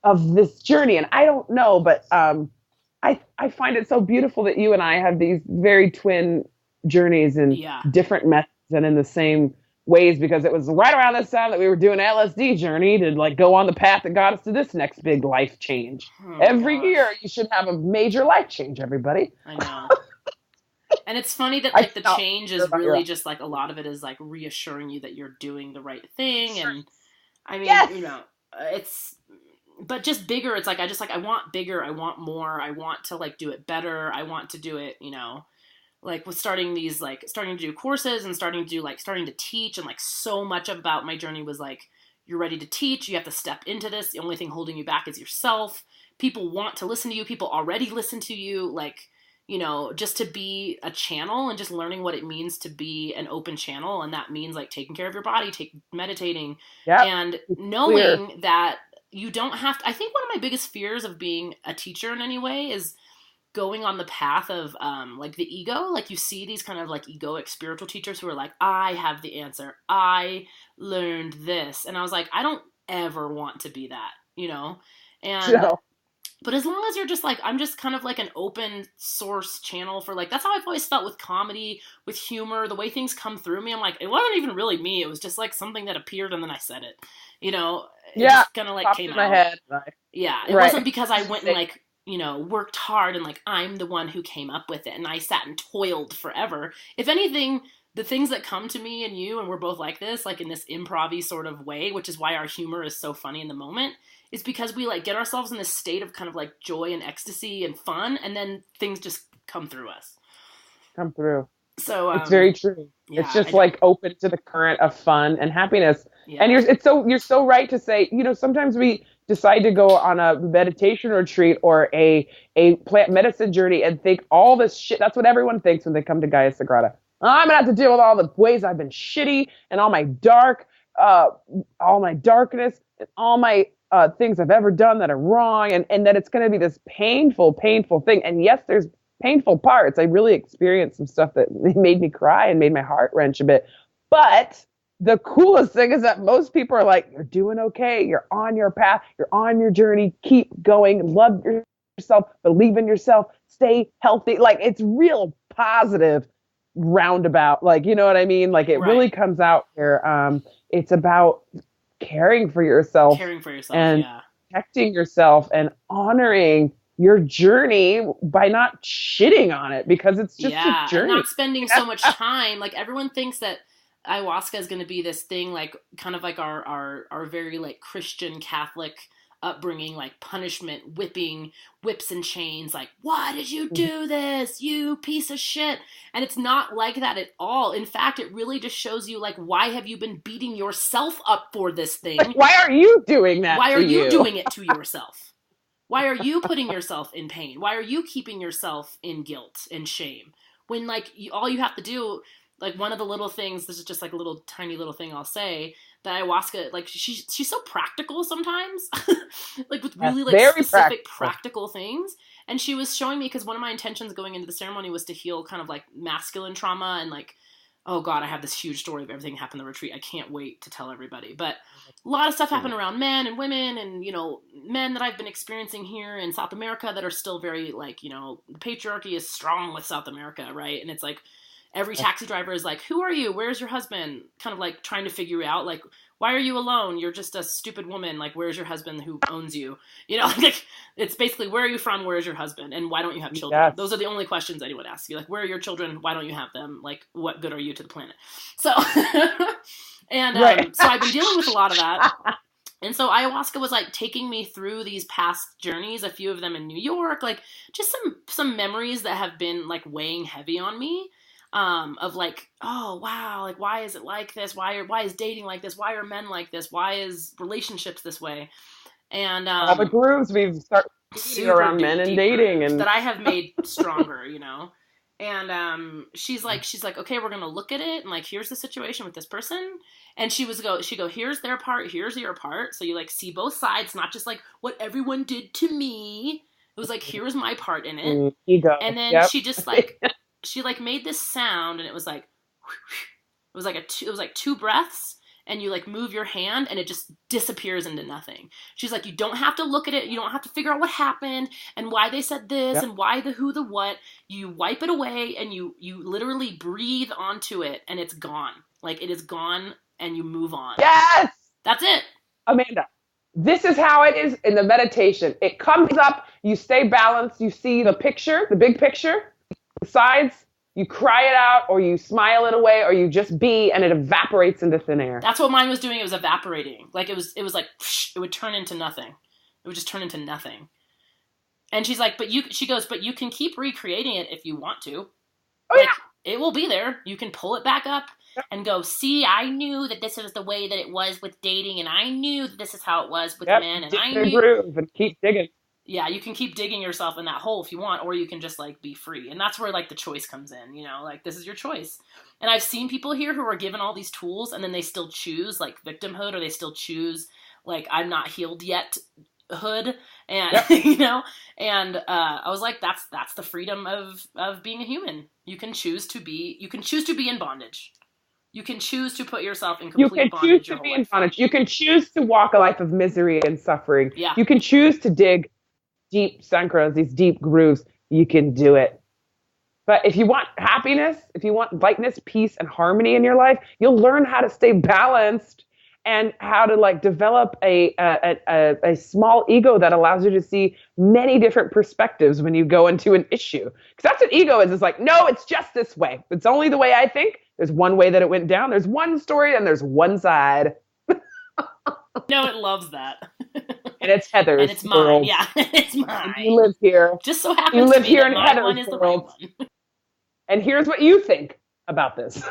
of this journey. And I don't know, but I find it so beautiful that you and I have these very twin journeys in different methods and in the same ways, because it was right around this time that we were doing an LSD journey to like go on the path that got us to this next big life change. Every year you should have a major life change, everybody. I know. And it's funny that like the change is really just like a lot of it is like reassuring you that you're doing the right thing. And I mean, you know, it's, but just bigger. It's like, I want bigger. I want more. I want to like do it better. I want to do it, you know, like with starting to do courses and starting to teach. And like so much about my journey was like, you're ready to teach. You have to step into this. The only thing holding you back is yourself. People want to listen to you. People already listen to you. Like, you know, just to be a channel and just learning what it means to be an open channel. And that means like taking care of your body, meditating, and knowing that you don't have to. I think one of my biggest fears of being a teacher in any way is going on the path of like the ego. Like you see these kind of like egoic spiritual teachers who are like, I have the answer. I learned this. And I was like, I don't ever want to be that, you know? And but as long as you're just like, I'm just kind of like an open source channel for like, that's how I've always felt with comedy, with humor, the way things come through me. I'm like, it wasn't even really me. It was just like something that appeared and then I said it, you know? It just kind of like came out. My head. It wasn't because I went and like, you know, worked hard and like, I'm the one who came up with it and I sat and toiled forever. If anything, the things that come to me and you, and we're both like this, like in this improv-y sort of way, which is why our humor is so funny in the moment, is because we like get ourselves in this state of kind of like joy and ecstasy and fun, and then things just come through us. So it's very true. It's just like open to the current of fun and happiness. And you're so right to say, you know, sometimes we decide to go on a meditation retreat or a plant medicine journey and think all this shit. That's what everyone thinks when they come to Gaia Sagrada. I'm gonna have to deal with all the ways I've been shitty and all my darkness and all my things I've ever done that are wrong, and that it's going to be this painful thing. And yes, there's painful parts. I really experienced some stuff that made me cry and made my heart wrench a bit. But the coolest thing is that most people are like, you're doing okay. You're on your path. You're on your journey. Keep going. Love yourself. Believe in yourself. Stay healthy. Like, it's real positive roundabout. Like, you know what I mean? Like, it really comes out here. It's about caring for yourself and protecting yourself and honoring your journey by not shitting on it, because it's just a journey. And not spending so much time. Like, everyone thinks that ayahuasca is going to be this thing, like kind of like our very like Christian Catholic upbringing, like punishment, whips and chains, like, why did you do this, you piece of shit? And it's not like that at all. In fact, it really just shows you, like, why have you been beating yourself up for this thing? Like, why are you doing that? Why are you doing it to yourself? Why are you putting yourself in pain? Why are you keeping yourself in guilt and shame? When, like, all you have to do, like, one of the little things, this is just like a little tiny little thing I'll say, that ayahuasca, like, she's so practical sometimes, like with really like specific practical things. And she was showing me, because one of my intentions going into the ceremony was to heal kind of like masculine trauma, and like, oh God, I have this huge story of everything that happened in the retreat. I can't wait to tell everybody. But a lot of stuff happened around men and women, and, you know, men that I've been experiencing here in South America that are still very like, you know, the patriarchy is strong with South America, right? And it's like, every taxi driver is like, who are you? Where's your husband? Kind of like trying to figure out, like, why are you alone? You're just a stupid woman. Like, where's your husband who owns you? You know, like, it's basically, where are you from? Where's your husband? And why don't you have children? Yes. Those are the only questions anyone asks you. Like, where are your children? Why don't you have them? Like, what good are you to the planet? So, And Right. so I've been dealing with a lot of that. And so ayahuasca was like taking me through these past journeys, a few of them in New York, like just some memories that have been like weighing heavy on me. Of like, oh wow, like why is it like this? Why is dating like this? Why are men like this? Why is relationships this way? And all the grooves we've started around men and dating and that I have made stronger, you know. And she's like, okay, we're gonna look at it, and like, here's the situation with this person. And she go, here's their part, here's your part. So you like see both sides, not just like what everyone did to me. It was like, here's my part in it. Ego. And then she just like, she like made this sound, and it was like two breaths, and you like move your hand and it just disappears into nothing. She's like, you don't have to look at it. You don't have to figure out what happened and why they said this and why the who, the what. You wipe it away and you literally breathe onto it and it's gone. Like it is gone and you move on. Yes! That's it. Amanda, this is how it is in the meditation. It comes up, you stay balanced, you see the picture, the big picture, the sides, you cry it out, or you smile it away, or you just be, and it evaporates into thin air. That's what mine was doing. It was evaporating. Like it was like, it would turn into nothing. It would just turn into nothing. And she's like, she goes, but you can keep recreating it if you want to. Oh, like, yeah. It will be there. You can pull it back up and go, see, I knew that this was the way that it was with dating, and I knew that this is how it was with men, and I knew. Groove and keep digging. Yeah, you can keep digging yourself in that hole if you want, or you can just like be free. And that's where like the choice comes in, you know, like this is your choice. And I've seen people here who are given all these tools and then they still choose like victimhood, or they still choose like I'm not healed yet hood. And you know, and I was like, that's the freedom of being a human. You can choose to be in bondage. You can choose to put yourself in complete bondage. You can choose to be in bondage. You can choose to walk a life of misery and suffering. Yeah. You can choose to dig deep sankras, these deep grooves. You can do it. But if you want happiness, if you want lightness, peace, and harmony in your life, you'll learn how to stay balanced and how to like develop a small ego that allows you to see many different perspectives when you go into an issue. Because that's what ego is. It's like, no, it's just this way. It's only the way I think. There's one way that it went down. There's one story and there's one side. No, it loves that. And it's Heather's and it's mine. world. Yeah, it's mine. You live here. Just so happens you live to here be in that my one Heather's is the world. right one. And here's what you think about this.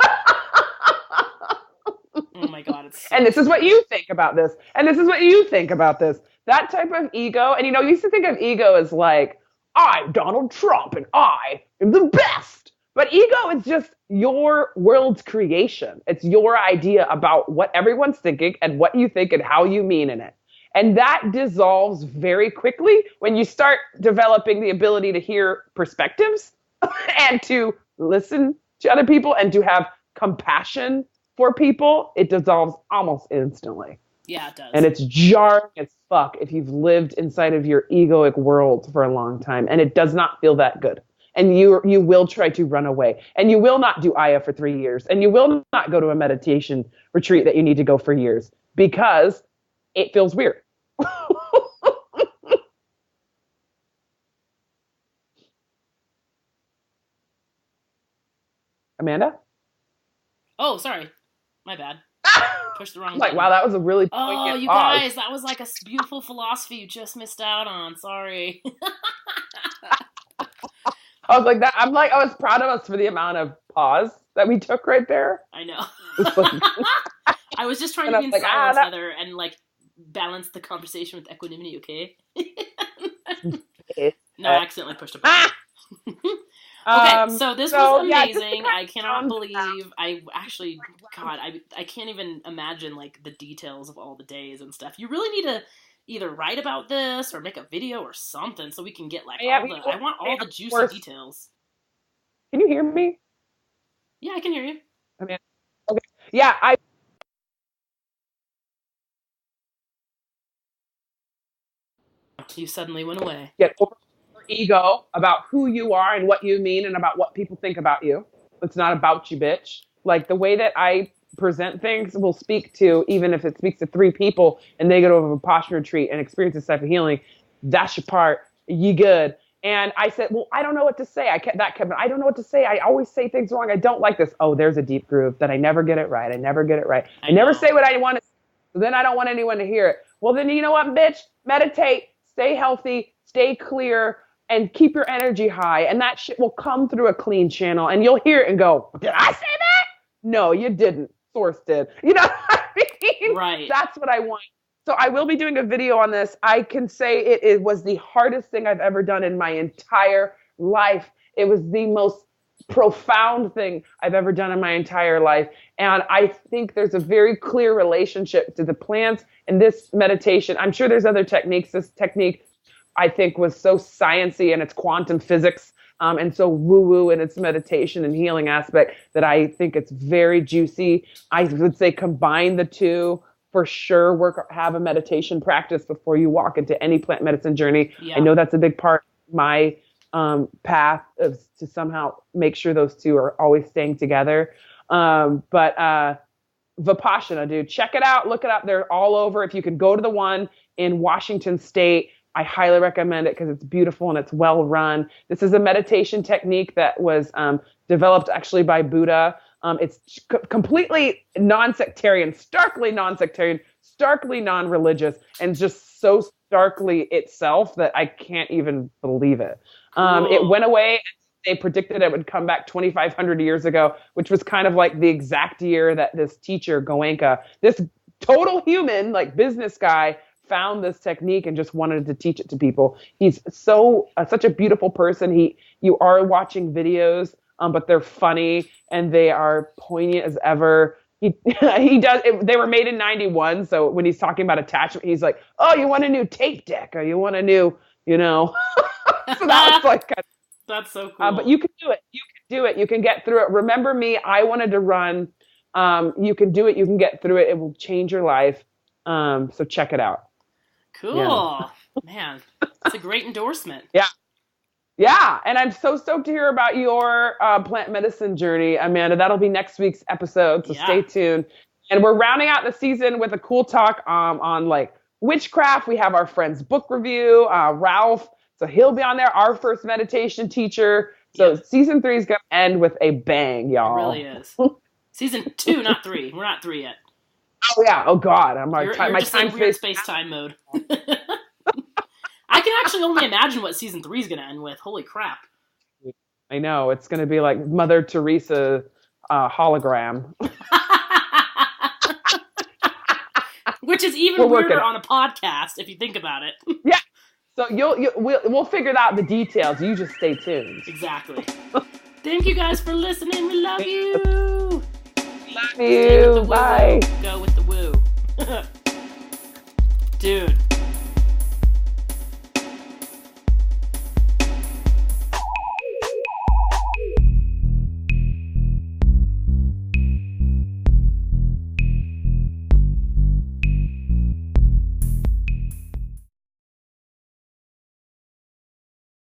Oh my God. It's and this is what you think about this. And this is what you think about this. That type of ego. And, you know, you used to think of ego as like, I'm Donald Trump and I am the best. But ego is just your world's creation. It's your idea about what everyone's thinking and what you think and how you mean in it. And that dissolves very quickly when you start developing the ability to hear perspectives and to listen to other people and to have compassion for people. It dissolves almost instantly. Yeah, it does. And it's jarring as fuck if you've lived inside of your egoic world for a long time. And it does not feel that good. And you will try to run away. And you will not do Aya for 3 years. And you will not go to a meditation retreat that you need to go for years because it feels weird. Amanda? Oh, sorry. My bad. Pushed the wrong button. Like, wow, that was a really Oh, you pause. guys, that was like a beautiful philosophy you just missed out on. Sorry. I was like that. I was proud of us for the amount of pause that we took right there. I know. Like, I was just trying to be in silence, Heather, and like balance the conversation with equanimity, okay? No, I accidentally pushed a button. Okay, so this was amazing. I cannot believe I actually, God, I can't even imagine like the details of all the days and stuff. You really need to either write about this or make a video or something so we can get like I want all the juicy details. Can you hear me? Yeah, I can hear you. I mean, okay. Yeah, You suddenly went away. Get over your ego about who you are and what you mean and about what people think about you. It's not about you, bitch. Like the way that I present things will speak to, even if it speaks to 3 people and they go to a Vipassana retreat and experience this type of healing, that's your part. You good. And I said, well, I don't know what to say. I don't know what to say. I always say things wrong. I don't like this. Oh, there's a deep groove that I never get it right. I never say what I want to say. So then I don't want anyone to hear it. Well, then you know what, bitch? Meditate, stay healthy, stay clear, and keep your energy high. And that shit will come through a clean channel. And you'll hear it and go, did I say that? No, you didn't. Source did. You know what I mean? Right. That's what I want. So I will be doing a video on this. I can say it was the hardest thing I've ever done in my entire life. It was the most profound thing I've ever done in my entire life. And I think there's a very clear relationship to the plants and this meditation. I'm sure there's other techniques. This technique, I think, was so sciencey and it's quantum physics and so woo-woo in its meditation and healing aspect that I think it's very juicy. I would say combine the two. For sure, have a meditation practice before you walk into any plant medicine journey. Yeah. I know that's a big part of my path of to somehow make sure those two are always staying together. But Vipassana, dude, check it out. Look it up. They're all over. If you can go to the one in Washington State, I highly recommend it because it's beautiful and it's well run. This is a meditation technique that was developed actually by Buddha. It's completely non-sectarian, starkly non-religious, and just so starkly itself that I can't even believe it. It went away. They predicted it would come back 2,500 years ago, which was kind of like the exact year that this teacher, Goenka, this total human, like business guy, found this technique and just wanted to teach it to people. He's such a beautiful person. You are watching videos, but they're funny and they are poignant as ever. He does. They were made in 91, so when he's talking about attachment, he's like, "Oh, you want a new tape deck, or you want a new, you know." So that was like, that's so cool. But you can do it. You can do it. You can get through it. Remember me? I wanted to run. You can do it. You can get through it. It will change your life. So check it out. Cool, yeah. Man. That's a great endorsement. Yeah. Yeah, and I'm so stoked to hear about your plant medicine journey, Amanda. That'll be next week's episode, so stay tuned. And we're rounding out the season with a cool talk on like witchcraft. We have our friend's book review, Ralph. So he'll be on there, our first meditation teacher. So season 3 is going to end with a bang, y'all. It really is. Season 2, not 3. We're not 3 yet. Oh, yeah. Oh, God. You're just in weird space-time mode. I can actually only imagine what season 3 is going to end with. Holy crap. I know. It's going to be like Mother Teresa hologram. Which is even weirder on a podcast, if you think about it. Yeah. So we'll figure out the details. You just stay tuned. Exactly. Thank you guys for listening. We love you. Love you. Bye. Go with the woo. Dude.